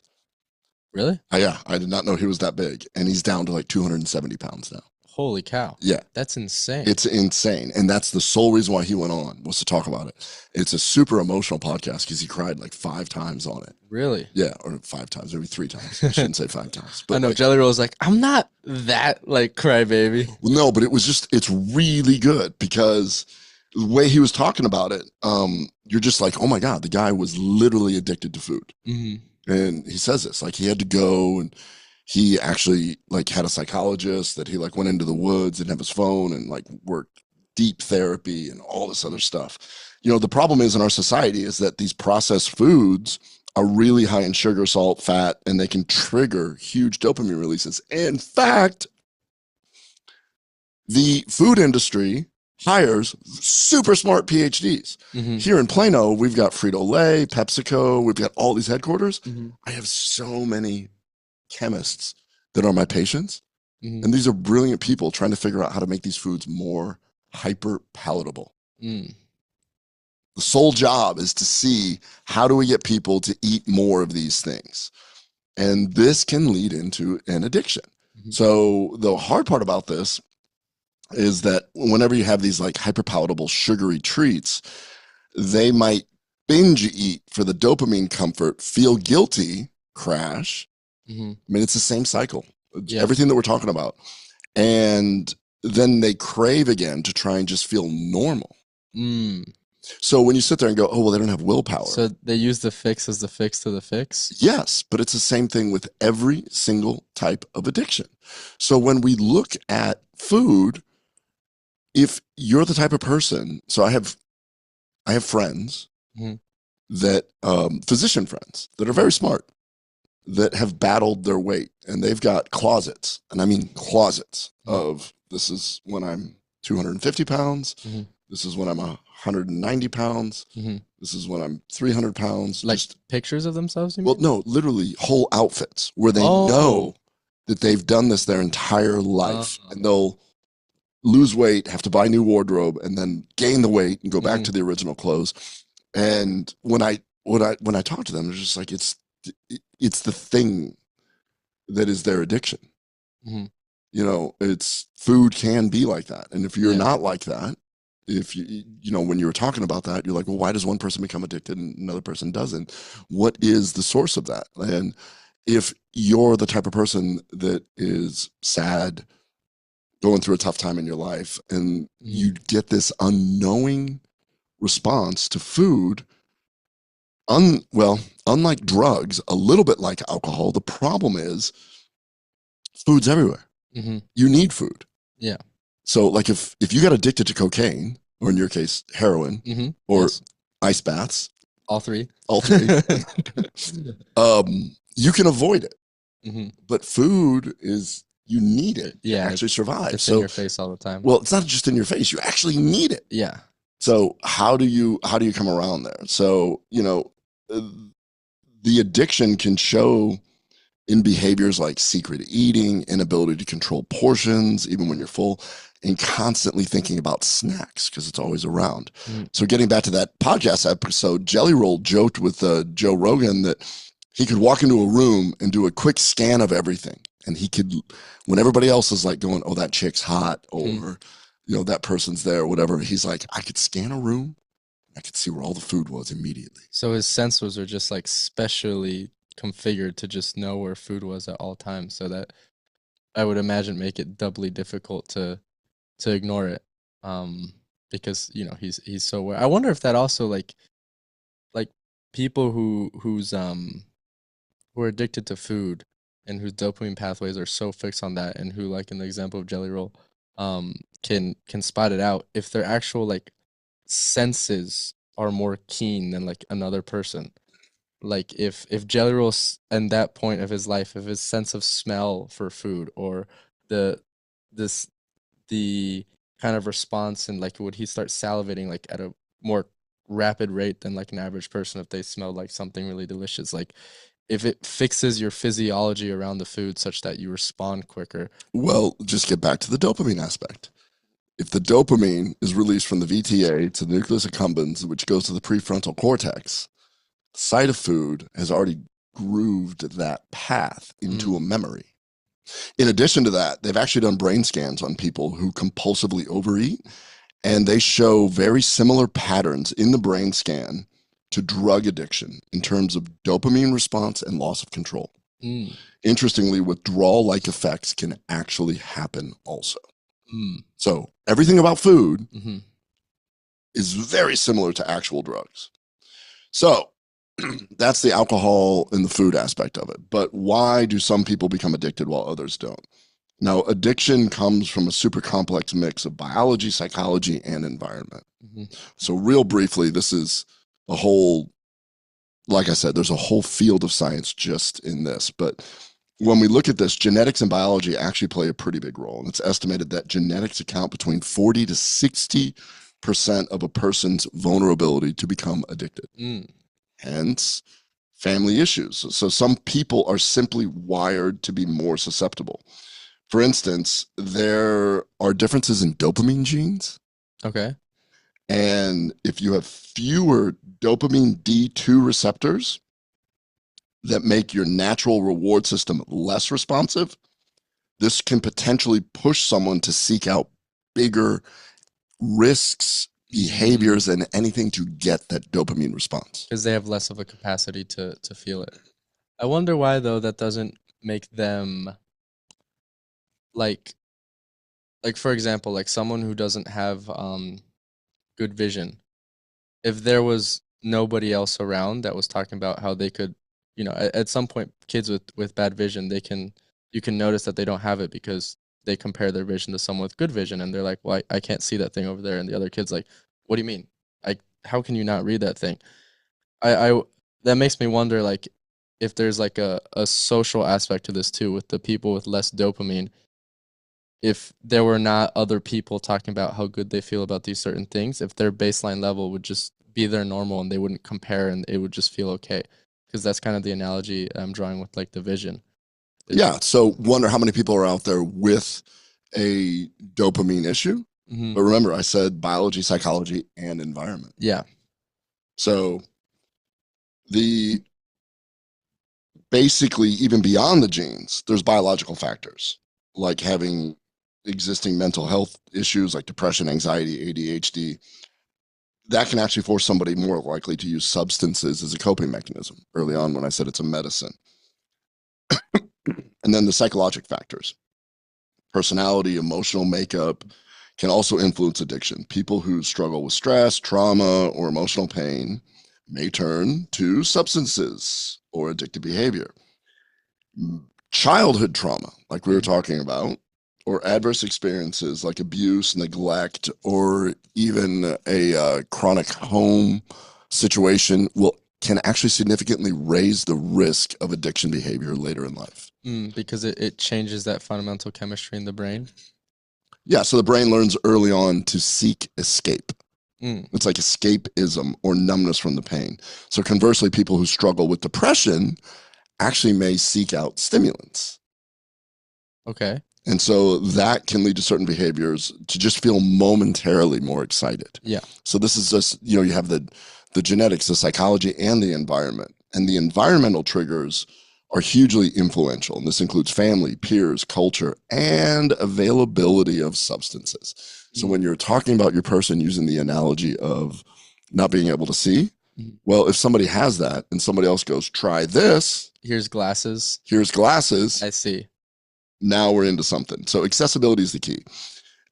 Really? Yeah, I did not know he was that big, and he's down to like 270 pounds now. Holy cow. Yeah, That's insane. it's insane, and that's the sole reason why he went on, was to talk about it. It's a super emotional podcast because he cried like 5 times on it. Really? Yeah, or 5 times, maybe 3 times. I shouldn't say 5 times, I but know like, Jelly Roll's like, I'm not that like crybaby. well, no, but it's really good because the way he was talking about it, you're just like, oh my God, the guy was literally addicted to food. hmm And he says this, like he had to go, and he actually like had a psychologist that he like went into the woods and have his phone and like worked deep therapy and all this other stuff. The problem is in our society is that these processed foods are really high in sugar, salt, fat, and they can trigger huge dopamine releases. In fact, the food industry hires super smart PhDs. hmm Here in Plano, we've got Frito-Lay, PepsiCo, we've got all these headquarters. hmm I have so many chemists that are my patients, hmm and these are brilliant people trying to figure out how to make these foods more hyper palatable. Mm. The sole job is to see how do we get people to eat more of these things. And this can lead into an addiction. hmm So the hard part about this is that whenever you have these like hyper palatable sugary treats, they might binge eat for the dopamine comfort, feel guilty, crash. hmm I mean, it's the same cycle. It's Yeah. everything that we're talking about. And then they crave again to try and just feel normal. Mm. So when you sit there and go, oh, well, they don't have willpower. So they use the fix as the fix to the fix. Yes, but it's the same thing with every single type of addiction. So when we look at food, if you're the type of person, so I have friends Mhm. that physician friends that are very smart, that have battled their weight, and they've got closets, and I mean closets of, this is when I'm 250 pounds, Mhm. this is when I'm 190 pounds, Mhm. this is when I'm 300 pounds. Like Just, pictures of themselves, you well, mean? no, literally whole outfits where they Oh. know that they've done this their entire life, Oh. and they'll lose weight, have to buy new wardrobe, and then gain the weight and go back Mhm. to the original clothes. And when I talk to them, they're just like, it's the thing that is their addiction. Mhm. It's food can be like that. And if you're Yeah. not like that, if when you were talking about that, you're like, well, why does one person become addicted and another person doesn't? What is the source of that? And if you're the type of person that is sad, going through a tough time in your life, and you get this unknowing response to food, unlike drugs, a little bit like alcohol, the problem is food's everywhere. Mhm. You need food. Yeah. So like if you got addicted to cocaine, or in your case, heroin, Mhm. or Yes. ice baths, All three. all three, you can avoid it. Mhm. But food is, you need it to Yeah, actually survive. It's in So, your face all the time. well, it's not just in your face. You actually need it. Yeah. So how do you come around there? So, uh, the addiction can show in behaviors like secret eating, inability to control portions, even when you're full, and constantly thinking about snacks because it's always around. Mhm. So getting back to that podcast episode, Jelly Roll joked with Joe Rogan that he could walk into a room and do a quick scan of everything And he could, when everybody else is like going, oh, that chick's hot, Hmm. or, that person's there, or whatever, he's like, I could scan a room. I could see where all the food was immediately. So his sensors are just like specially configured to just know where food was at all times, so that I would imagine make it doubly difficult to ignore it. Um, because he's so aware. I wonder if that also like people who are addicted to food and whose dopamine pathways are so fixed on that, and who, like in the example of Jelly Roll, can spot it out if their actual like senses are more keen than like another person. Like if Jelly Roll's at that point of his life, if his sense of smell for food, or the this the kind of response, and like would he start salivating like at a more rapid rate than like an average person if they smell like something really delicious, like if it fixes your physiology around the food such that you respond quicker. Well, just get back to the dopamine aspect. If the dopamine is released from the VTA to the nucleus accumbens, which goes to the prefrontal cortex, the sight of food has already grooved that path into a memory. In addition to that, they've actually done brain scans on people who compulsively overeat, and they show very similar patterns in the brain scan to drug addiction in terms of dopamine response and loss of control. Mm. Interestingly, withdrawal-like effects can actually happen also. Mm. So everything about food Mm-hmm. is very similar to actual drugs. So that's the alcohol and the food aspect of it. But why do some people become addicted while others don't? Now, addiction comes from a super complex mix of biology, psychology, and environment. Mm-hmm. So real briefly, this is a whole, like I said, there's a whole field of science just in this. But when we look at this, genetics and biology actually play a pretty big role. And it's estimated that genetics account between 40 to 60% of a person's vulnerability to become addicted. Mm. Hence, family issues. So some people are simply wired to be more susceptible. For instance, there are differences in dopamine genes. Okay. And if you have fewer dopamine D2 receptors that make your natural reward system less responsive, this can potentially push someone to seek out bigger risks, behaviors, and anything to get that dopamine response. Because they have less of a capacity to feel it. I wonder why though that doesn't make them like for example, like someone who doesn't have good vision. If there was nobody else around that was talking about how they could, at some point, kids with bad vision, you can notice that they don't have it because they compare their vision to someone with good vision, and they're like, well, I can't see that thing over there, and the other kid's like, what do you mean? How can you not read that thing? I That makes me wonder, like, if there's like a social aspect to this too, with the people with less dopamine. If there were not other people talking about how good they feel about these certain things, if their baseline level would just be their normal and they wouldn't compare and it would just feel okay. Because that's kind of the analogy I'm drawing with like the vision. Yeah. So wonder how many people are out there with a dopamine issue. Mm-hmm. But remember, I said biology, psychology, and environment. Yeah. So basically, even beyond the genes, there's biological factors like having existing mental health issues like depression, anxiety, ADHD. That can actually force somebody more likely to use substances as a coping mechanism early on when I said it's a medicine. And then the psychological factors, personality, emotional makeup can also influence addiction. People who struggle with stress, trauma, or emotional pain may turn to substances or addictive behavior. Childhood trauma, like we were talking about, or adverse experiences like abuse, neglect, or even a chronic home situation can actually significantly raise the risk of addiction behavior later in life. Because it changes that fundamental chemistry in the brain. Yeah, so the brain learns early on to seek escape. It's like escapism or numbness from the pain. So conversely, people who struggle with depression actually may seek out stimulants. Okay. And so that can lead to certain behaviors to just feel momentarily more excited. Yeah. So this is just, you have the genetics, the psychology, and the environment. And the environmental triggers are hugely influential. And this includes family, peers, culture, and availability of substances. So when you're talking about your person using the analogy of not being able to see, well, if somebody has that and somebody else goes, try this. Here's glasses. Here's glasses. I see. Now we're into something. So accessibility is the key.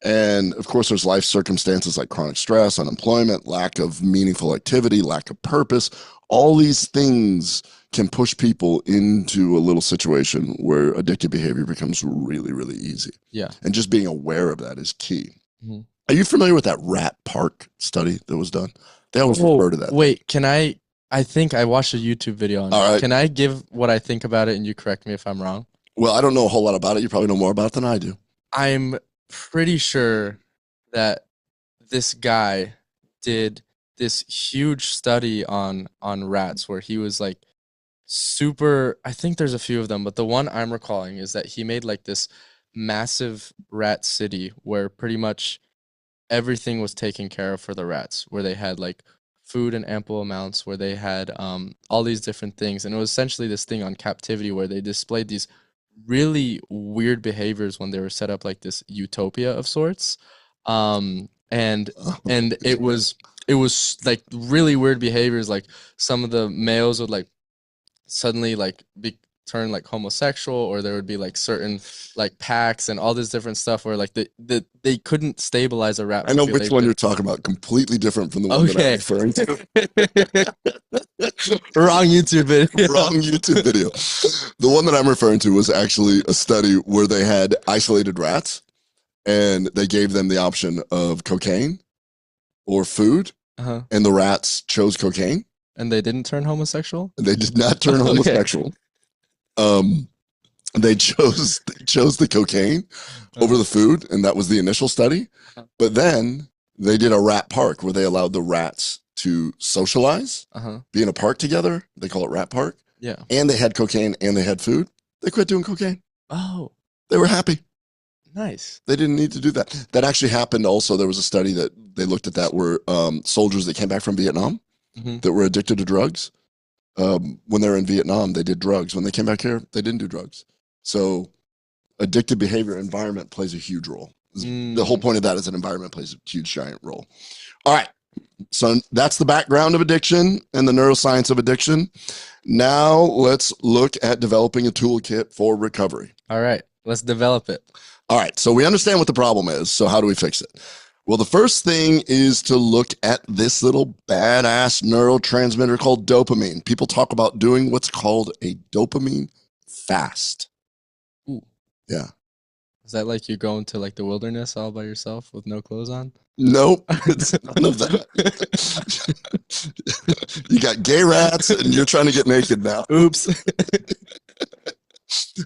And of course, there's life circumstances like chronic stress, unemployment, lack of meaningful activity, lack of purpose. All these things can push people into a little situation where addictive behavior becomes really, really easy. Yeah. And just being aware of that is key. Mm-hmm. Are you familiar with that rat park study that was done? They always refer to that. Wait, can I think I watched a YouTube video on it. Right. Can I give what I think about it and you correct me if I'm wrong? Well, I don't know a whole lot about it. You probably know more about it than I do. I'm pretty sure that this guy did this huge study on rats where he was like super, I think there's a few of them, but the one I'm recalling is that he made like this massive rat city where pretty much everything was taken care of for the rats, where they had like food in ample amounts, where they had all these different things. And it was essentially this thing on captivity where they displayed these really weird behaviors when they were set up like this utopia of sorts. And it was like really weird behaviors. Like some of the males would like suddenly like turn like homosexual, or there would be like certain like packs and all this different stuff where like they couldn't stabilize a rat. I know which one you're talking about. Completely different from the one that I'm referring to. Wrong YouTube video. Wrong YouTube video. The one that I'm referring to was actually a study where they had isolated rats and they gave them the option of cocaine or food, and the rats chose cocaine. And they didn't turn homosexual? They did not turn homosexual. They chose the cocaine over the food, and that was the initial study. But then they did a rat park where they allowed the rats to socialize, be in a park together. They call it rat park. Yeah. And they had cocaine and they had food. They quit doing cocaine. Oh. They were happy. Nice. They didn't need to do that. That actually happened also. There was a study that they looked at that where soldiers that came back from Vietnam that were addicted to drugs. When they were in Vietnam, they did drugs. When they came back here, they didn't do drugs. So addictive behavior environment plays a huge role. The whole point of that is an environment plays a huge, giant role. All right. So that's the background of addiction and the neuroscience of addiction. Now let's look at developing a toolkit for recovery. All right. Let's develop it. All right. So we understand what the problem is. So how do we fix it? Well, the first thing is to look at this little badass neurotransmitter called dopamine. People talk about doing what's called a dopamine fast. Ooh. Yeah. Is that like you go into like the wilderness all by yourself with no clothes on? Nope. It's none of that. You got gay rats and you're trying to get naked now. Oops.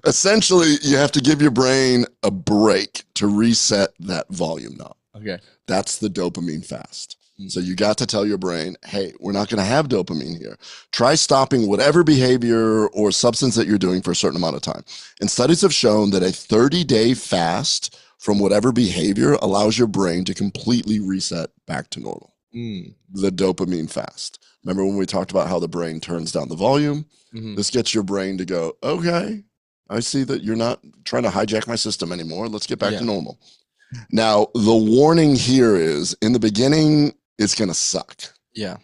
Essentially, you have to give your brain a break to reset that volume knob. Okay. That's the dopamine fast. So you got to tell your brain, hey, we're not going to have dopamine here. Try stopping whatever behavior or substance that you're doing for a certain amount of time. And studies have shown that a 30-day fast from whatever behavior allows your brain to completely reset back to normal. The dopamine fast. Remember when we talked about how the brain turns down the volume? This gets your brain to go, okay, I see that you're not trying to hijack my system anymore. Let's get back to normal. Now, the warning here is in the beginning, it's going to suck. Yeah.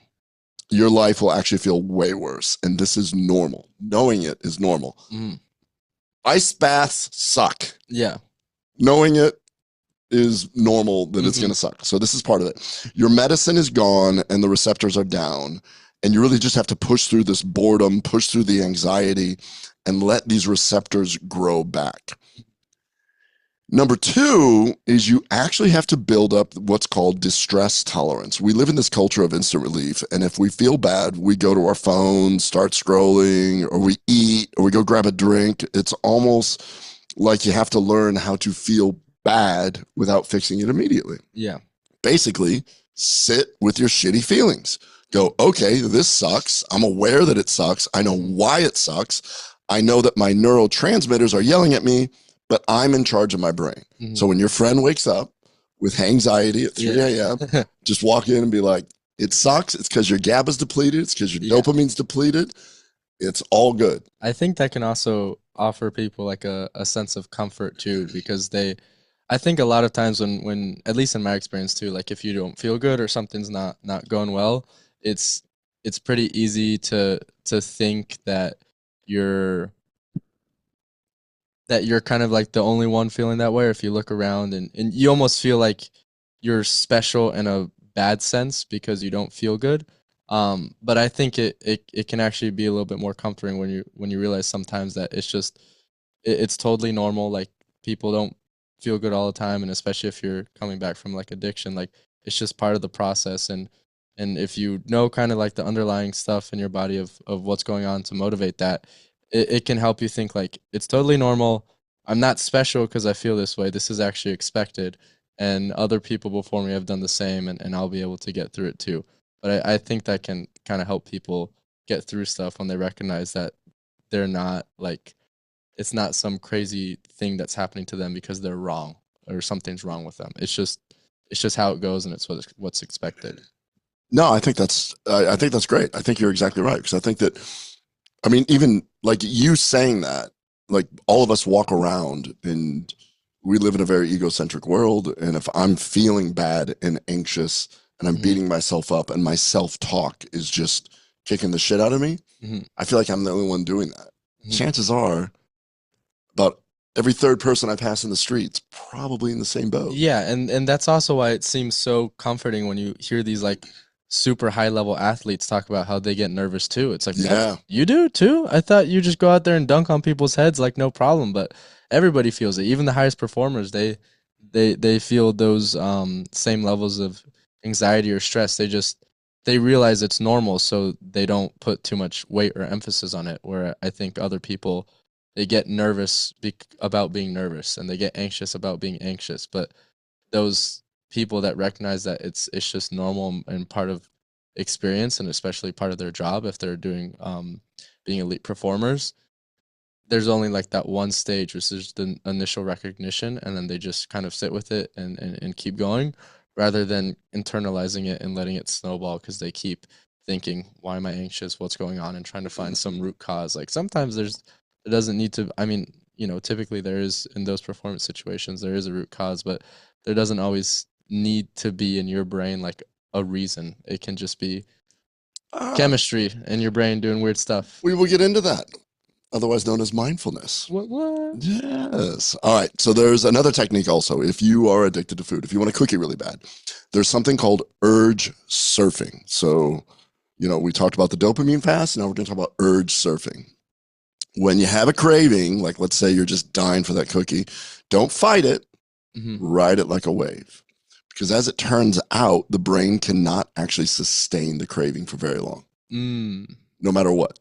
Your life will actually feel way worse. And this is normal. Knowing it is normal. Ice baths suck. Yeah. Knowing it is normal that it's going to suck. So this is part of it. Your medicine is gone and the receptors are down. And you really just have to push through this boredom, push through the anxiety, and let these receptors grow back. Number two is you actually have to build up what's called distress tolerance. We live in this culture of instant relief. And if we feel bad, we go to our phone, start scrolling, or we eat, or we go grab a drink. It's almost like you have to learn how to feel bad without fixing it immediately. Yeah. Basically, sit with your shitty feelings. Go, okay, this sucks. I'm aware that it sucks. I know why it sucks. I know that my neurotransmitters are yelling at me, but I'm in charge of my brain. So when your friend wakes up with anxiety at 3 a.m., just walk in and be like, it sucks. It's because your GABA's depleted. It's because your dopamine's depleted. It's all good. I think that can also offer people like a sense of comfort too, because I think a lot of times when at least in my experience too, like if you don't feel good or something's not going well, it's it's pretty easy to think you're that you're kind of like the only one feeling that way. Or if you look around and you almost feel like you're special in a bad sense because you don't feel good. But I think it can actually be a little bit more comforting when you realize sometimes that it's just it's totally normal. Like people don't feel good all the time, and especially if you're coming back from like addiction, like it's just part of the process. And if you know kind of like the underlying stuff in your body of what's going on to motivate that, it can help you think like it's totally normal. I'm not special because I feel this way. This is actually expected, and other people before me have done the same, and I'll be able to get through it too. But I think that can kind of help people get through stuff when they recognize that they're not like it's not some crazy thing that's happening to them because they're wrong or something's wrong with them. It's just how it goes and it's what's expected. No, I think that's great. I think you're exactly right because I think that I mean even like you saying that, like all of us walk around and we live in a very egocentric world, and if I'm feeling bad and anxious and I'm Hmm. beating myself up and my self-talk is just kicking the shit out of me, Hmm. I feel like I'm the only one doing that. Hmm. Chances are about every third person I pass in the street's probably in the same boat. Yeah, and that's also why it seems so comforting when you hear these like super high level athletes talk about how they get nervous too. It's like, what? Yeah. You do too? I thought you just go out there and dunk on people's heads like no problem, but everybody feels it. Even the highest performers, they feel those same levels of anxiety or stress. They realize it's normal, so they don't put too much weight or emphasis on it. Where I think other people they get nervous about being nervous and they get anxious about being anxious, but those people that recognize that it's just normal and part of experience and especially part of their job if they're doing being elite performers, there's only like that one stage which is the initial recognition, and then they just kind of sit with it and keep going rather than internalizing it and letting it snowball because they keep thinking, why am I anxious, what's going on, and trying to find some root cause. Like sometimes it doesn't need to, I mean, typically there is in those performance situations there is a root cause, but there doesn't always need to be in your brain like a reason. It can just be Ah, chemistry in your brain doing weird stuff. we will get into that, otherwise known as mindfulness. What? Yes. All right. So there's another technique also. If you are addicted to food, if you want to cook it really bad, there's something called urge surfing. So, we talked about the dopamine fast. Now we're going to talk about urge surfing. When you have a craving, like let's say you're just dying for that cookie, don't fight it, Mm-hmm. ride it like a wave. Because as it turns out, the brain cannot actually sustain the craving for very long, Mm. no matter what.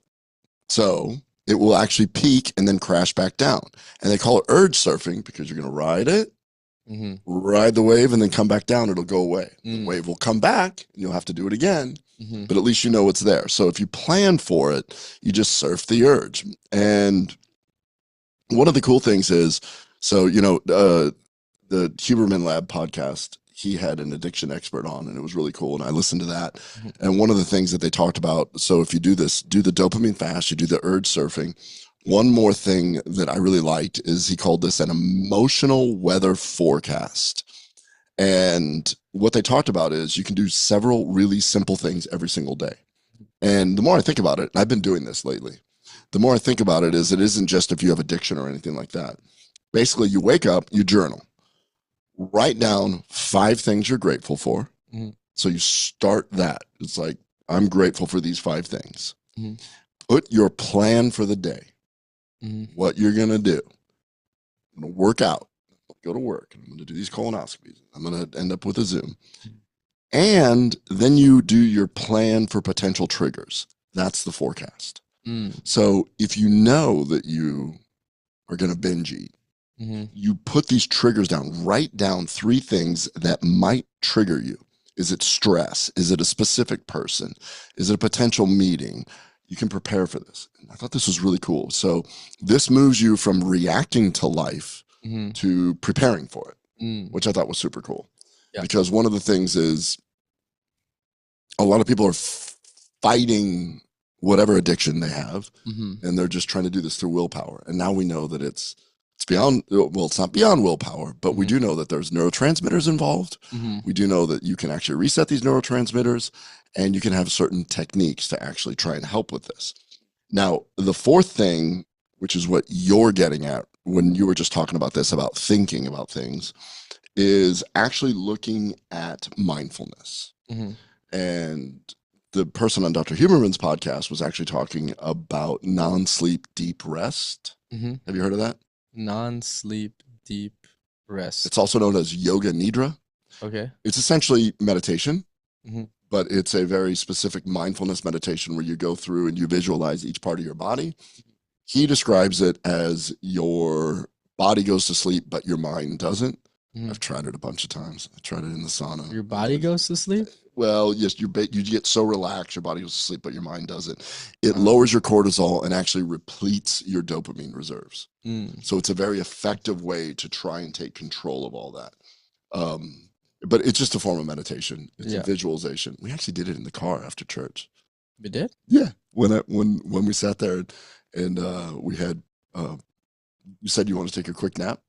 So it will actually peak and then crash back down. And they call it urge surfing because you're going to ride it, Mm-hmm. ride the wave, and then come back down. It'll go away. The Mm. wave will come back and you'll have to do it again, Mm-hmm. but at least you know it's there. So if you plan for it, you just surf the urge. And one of the cool things is, so, the Huberman Lab podcast, he had an addiction expert on, and it was really cool. And I listened to that. Mm-hmm. And one of the things that they talked about, so if you do this, do the dopamine fast, you do the urge surfing. One more thing that I really liked is he called this an emotional weather forecast. And what they talked about is you can do several really simple things every single day. And the more I think about it, I've been doing this lately, the more I think about it is it isn't just if you have addiction or anything like that. Basically, you wake up, you journal, write down 5 things you're grateful for. Mm-hmm. So you start that. It's like, I'm grateful for these 5 things. Mm-hmm. Put your plan for the day, Mm-hmm. what you're going to do. I'm going to work out, go to work. I'm going to do these colonoscopies. I'm going to end up with a Zoom. And then you do your plan for potential triggers. That's the forecast. Mm. So if you know that you are going to binge eat, Mm-hmm. you put these triggers down. Write down 3 things that might trigger you. Is it stress? Is it a specific person? Is it a potential meeting? You can prepare for this. And I thought this was really cool. So this moves you from reacting to life Mm-hmm. to preparing for it, Mm. which I thought was super cool. Yeah. Because one of the things is a lot of people are fighting whatever addiction they have, Mm-hmm. and they're just trying to do this through willpower. And now we know that it's beyond, well, it's not beyond willpower, but we Mm-hmm. do know that there's neurotransmitters involved. Mm-hmm. We do know that you can actually reset these neurotransmitters, and you can have certain techniques to actually try and help with this. Now, the fourth thing, which is what you're getting at when you were just talking about this, about thinking about things, is actually looking at mindfulness. Mm-hmm. And the person on Dr. Huberman's podcast was actually talking about non-sleep deep rest. Mm-hmm. Have you heard of that? Non-sleep deep rest. It's also known as yoga nidra. Okay. It's essentially meditation, Mm-hmm. but it's a very specific mindfulness meditation where you go through and you visualize each part of your body. He describes it as your body goes to sleep, but your mind doesn't. Mm-hmm. I've tried it a bunch of times. I tried it in the sauna. Your body goes to sleep? Well, yes, you get so relaxed, your body goes to sleep, but your mind doesn't. It lowers your cortisol and actually repletes your dopamine reserves. Mm. So it's a very effective way to try and take control of all that. But it's just a form of meditation. It's a visualization. We actually did it in the car after church. We did? Yeah. When we sat there and we had, you said you want to take a quick nap.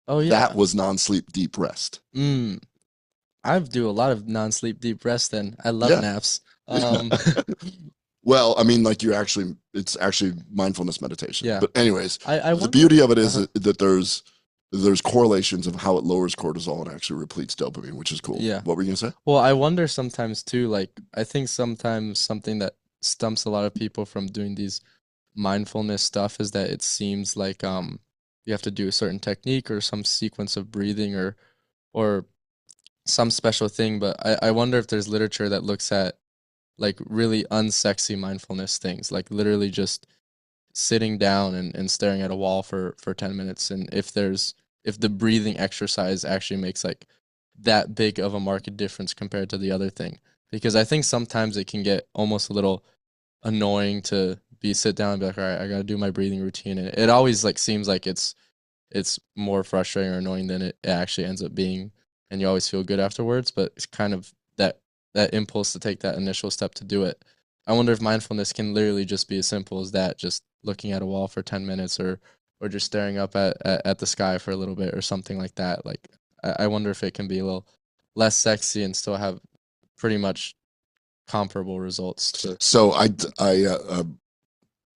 Oh yeah. That was non-sleep deep rest. Mm. I do a lot of non-sleep deep rest then. I love naps. Well, I mean, like it's actually mindfulness meditation. Yeah. But anyways, I the beauty of it is that there's correlations of how it lowers cortisol and actually repletes dopamine, which is cool. Yeah. What were you gonna say? Well, I wonder sometimes too, like I think sometimes something that stumps a lot of people from doing these mindfulness stuff is that it seems like you have to do a certain technique or some sequence of breathing or some special thing, but I wonder if there's literature that looks at like really unsexy mindfulness things, like literally just sitting down and staring at a wall for 10 minutes, and if the breathing exercise actually makes like that big of a marked difference compared to the other thing. Because I think sometimes it can get almost a little annoying to sit down and be like, all right, I gotta do my breathing routine, and it always like seems like it's more frustrating or annoying than it actually ends up being, and you always feel good afterwards, but it's kind of that impulse to take that initial step to do it. I wonder if mindfulness can literally just be as simple as that, just looking at a wall for 10 minutes or just staring up at the sky for a little bit or something like that. Like I wonder if it can be a little less sexy and still have pretty much comparable results to. So I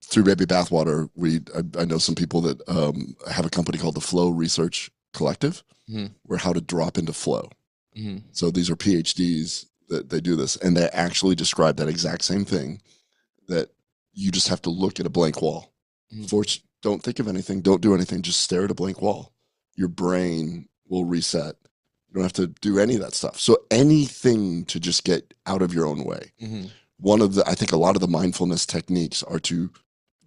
through Baby Bathwater, I know some people that have a company called the Flow Research Collective, where how to drop into flow. Mm-hmm. So these are PhDs that they do this, and they actually describe that exact same thing, that you just have to look at a blank wall. Mm-hmm. Don't think of anything, don't do anything, just stare at a blank wall. Your brain will reset. You don't have to do any of that stuff. So anything to just get out of your own way. Mm-hmm. I think a lot of the mindfulness techniques are to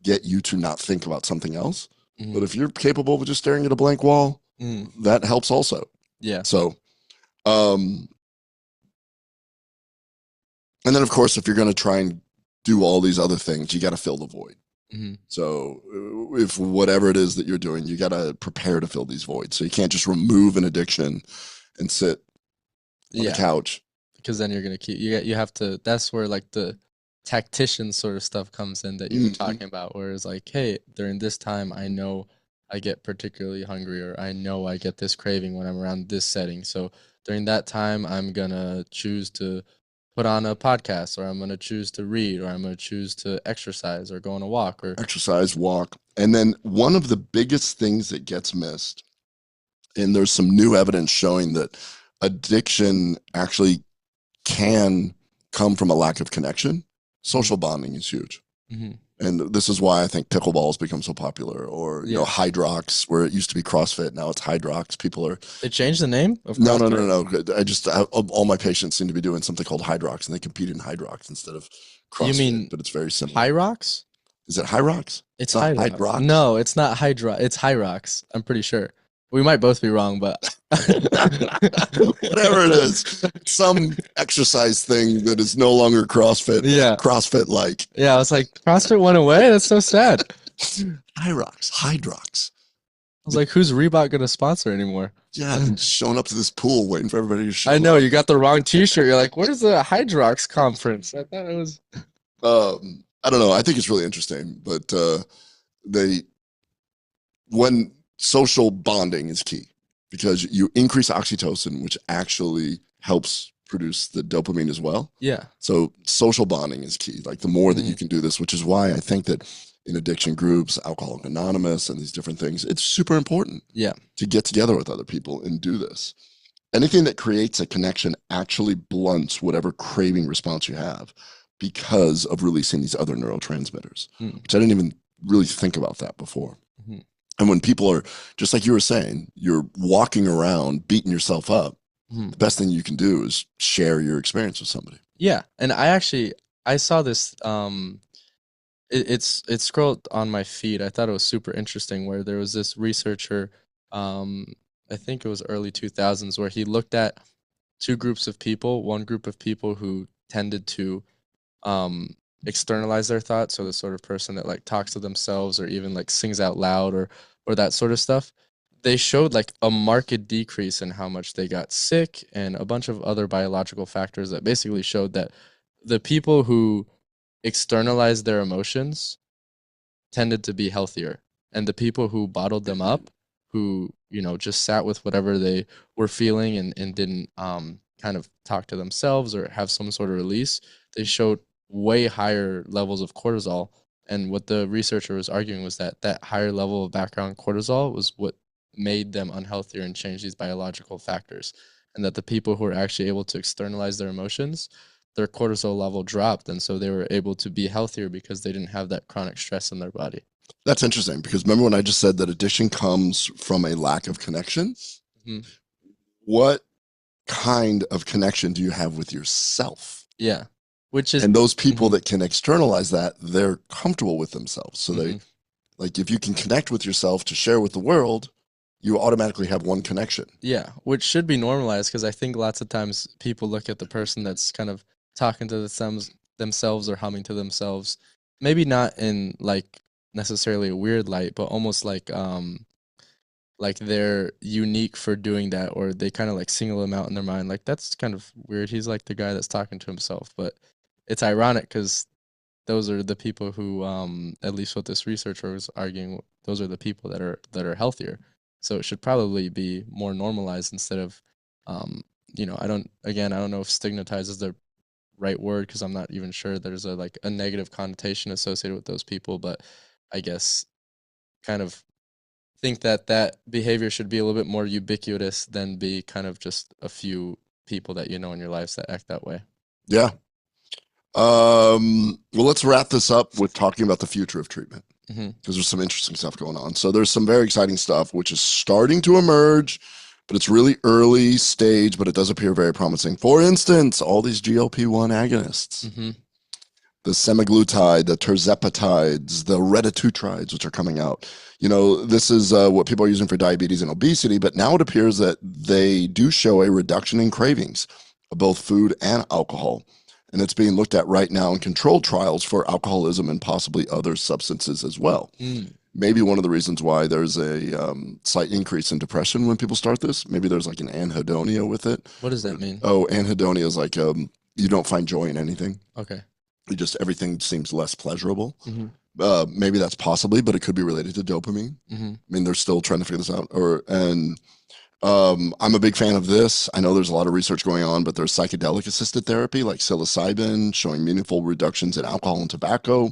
get you to not think about something else. Mm-hmm. But if you're capable of just staring at a blank wall, that helps also. Yeah. So, and then of course, if you're going to try and do all these other things, you got to fill the void. Mm-hmm. So if whatever it is that you're doing, you got to prepare to fill these voids. So you can't just remove an addiction and sit on the couch. Because then you're going to keep, you have to, that's where like the tactician sort of stuff comes in that you were talking about, where it's like, hey, during this time, I know I get particularly hungry, or I know I get this craving when I'm around this setting. So during that time, I'm going to choose to put on a podcast, or I'm going to choose to read, or I'm going to choose to exercise or go on a walk, or exercise, walk. And then one of the biggest things that gets missed, and there's some new evidence showing that addiction actually can come from a lack of connection. Social bonding is huge. Mm-hmm. And this is why I think pickleball has become so popular, or, you know, Hydrox, where it used to be CrossFit. Now it's Hydrox. They changed the name of CrossFit? No. All my patients seem to be doing something called Hydrox, and they compete in Hydrox instead of CrossFit. You mean, but it's very similar. Hyrox? Is it Hyrox? It's Hydrox. No, it's not Hydra. It's Hyrox. I'm pretty sure. We might both be wrong, but whatever it is, some exercise thing that is no longer CrossFit. Yeah. CrossFit-like. Yeah, I was like, CrossFit went away? That's so sad. Hydrox. I was like, who's Reebok going to sponsor anymore? Yeah, showing up to this pool waiting for everybody to show up. I know, you got the wrong t-shirt. You're like, what is the Hydrox conference? I thought it was... I don't know. I think it's really interesting, but they when social bonding is key because you increase oxytocin, which actually helps produce the dopamine as well. Yeah. So social bonding is key. Like the more that you Hmm. can do this, which is why I think that in addiction groups, Alcoholics Anonymous, and these different things, it's super important Yeah. to get together with other people and do this. Anything that creates a connection actually blunts whatever craving response you have because of releasing these other neurotransmitters, which I didn't even really think about that before. Mm-hmm. And when people are, just like you were saying, you're walking around beating yourself up, Hmm. the best thing you can do is share your experience with somebody. Yeah, and I saw this it scrolled on my feed. I thought it was super interesting where there was this researcher, um I think it was early 2000s, where he looked at two groups of people. One group of people who tended to um externalize their thoughts, so the sort of person that like talks to themselves or even like sings out loud or that sort of stuff. They showed like a marked decrease in how much they got sick and a bunch of other biological factors that basically showed that the people who externalized their emotions tended to be healthier, and the people who bottled them up, who just sat with whatever they were feeling and didn't kind of talk to themselves or have some sort of release, they showed way higher levels of cortisol. And what the researcher was arguing was that that higher level of background cortisol was what made them unhealthier and changed these biological factors, and that the people who were actually able to externalize their emotions, their cortisol level dropped, and so they were able to be healthier because they didn't have that chronic stress in their body. That's interesting because remember when I just said that addiction comes from a lack of connection? Hmm. What kind of connection do you have with yourself? Yeah, which is And those people hmm that can externalize that, they're comfortable with themselves. So they, hmm like, if you can connect with yourself to share with the world, you automatically have one connection. yeah, which should be normalized, because I think lots of times people look at the person that's kind of talking to themselves or humming to themselves, maybe not in like necessarily a weird light, but almost like they're unique for doing that, or they kind of like single them out in their mind. Like, that's kind of weird. He's like the guy that's talking to himself. But it's ironic because those are the people who, at least what this researcher was arguing, those are the people that are healthier. So it should probably be more normalized instead of, um, I don't know if stigmatize is the right word, because I'm not even sure there's a like a negative connotation associated with those people, but I guess kind of think that that behavior should be a little bit more ubiquitous than be kind of just a few people that you know in your lives that act that way. Yeah. Well, let's wrap this up with talking about the future of treatment Hmm. because there's some interesting stuff going on. So there's some very exciting stuff which is starting to emerge, but it's really early stage, but it does appear very promising. For instance, all these GLP-1 agonists, Hmm. the semaglutide, the tirzepatides, the retatrutide, which are coming out. This is what people are using for diabetes and obesity, but now it appears that they do show a reduction in cravings of both food and alcohol. And it's being looked at right now in controlled trials for alcoholism and possibly other substances as well. Mm. Maybe one of the reasons why there's a slight increase in depression when people start this, maybe there's like an anhedonia with it. What does that mean? Oh, anhedonia is like you don't find joy in anything. Okay. It just everything seems less pleasurable. Hmm. Maybe that's possibly, but it could be related to dopamine. Hmm. I mean, they're still trying to figure this out. I'm a big fan of this. I know there's a lot of research going on, but there's psychedelic assisted therapy like psilocybin showing meaningful reductions in alcohol and tobacco.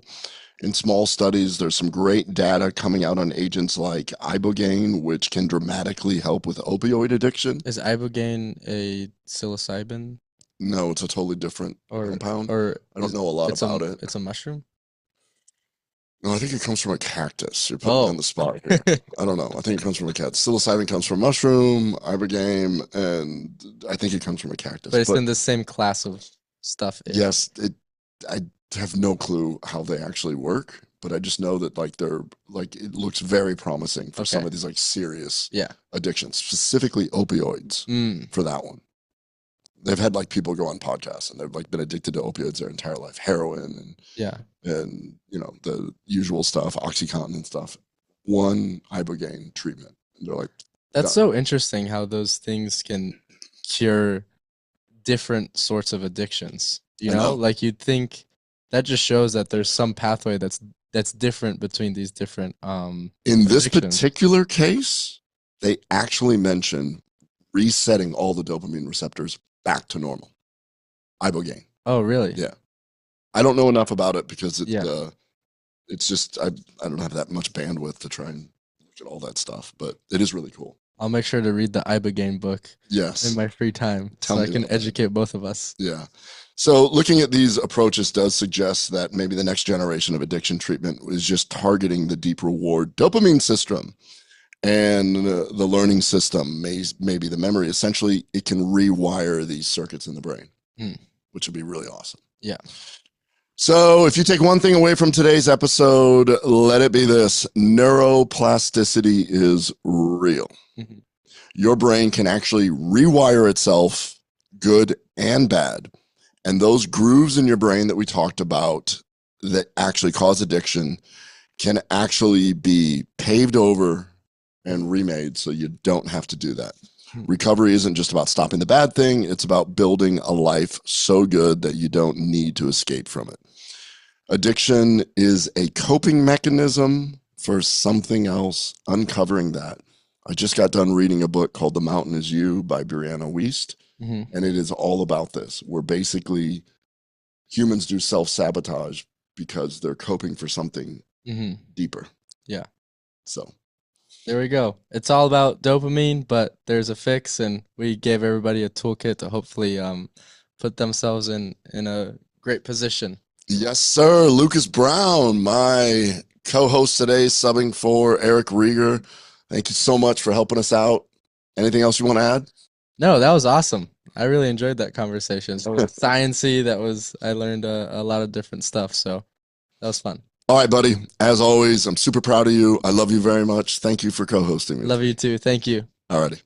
In small studies, there's some great data coming out on agents like ibogaine, which can dramatically help with opioid addiction. Is ibogaine a psilocybin, No, it's a totally different or compound. or I don't is know a lot it's a about it. it's a mushroom? No, I think it comes from a cactus. You're putting me on Oh. the spot here. I don't know. I think it comes from a cactus. Psilocybin comes from mushroom, ibogaine, and I think it comes from a cactus. But it's But in the same class of stuff-ish. yes, I have no clue how they actually work, but I just know that like they're like it looks very promising for some Okay. of these like serious Yeah. addictions, specifically opioids Mm. for that one. They've had like people go on podcasts and they've like been addicted to opioids their entire life, heroin Yeah. and the usual stuff, OxyContin and stuff. One ibogaine treatment, and they're like That's done. so interesting how those things can cure different sorts of addictions. I know. Like you'd think that just shows that there's some pathway that's different between these different In this addictions. particular case, they actually mention resetting all the dopamine receptors back to normal. Ibogaine. Oh, really? Yeah. I don't know enough about it because Yeah. it's just I don't have that much bandwidth to try and look at all that stuff, but it is really cool. I'll make sure to read the Ibogaine book in Yes. my free time Tell so me I can about that. educate both of us. Yeah. So looking at these approaches does suggest that maybe the next generation of addiction treatment is just targeting the deep reward dopamine system and the learning system, maybe the memory. Essentially, it can rewire these circuits in the brain, which would be really awesome. Yeah. So if you take one thing away from today's episode, let it be this: neuroplasticity is real. Mhm. Your brain can actually rewire itself, good and bad. And those grooves in your brain that we talked about that actually cause addiction can actually be paved over and remade so you don't have to do that. Recovery isn't just about stopping the bad thing, it's about building a life so good that you don't need to escape from it. Addiction is a coping mechanism for something else, uncovering that. I just got done reading a book called The Mountain Is You by Brianna Wiest, and it is all about this. Where basically humans do self-sabotage because they're coping for something deeper. Yeah. So there we go. It's all about dopamine, but there's a fix, and we gave everybody a toolkit to hopefully put themselves in a great position. Yes, sir. Lucas Brown, my co-host today, subbing for Eric Rieger. Thank you so much for helping us out. Anything else you want to add? No, that was awesome. I really enjoyed that conversation. It was sciencey. I learned a lot of different stuff. So that was fun. All right, buddy. As always, I'm super proud of you. I love you very much. Thank you for co-hosting me. Love you too. Thank you. All righty.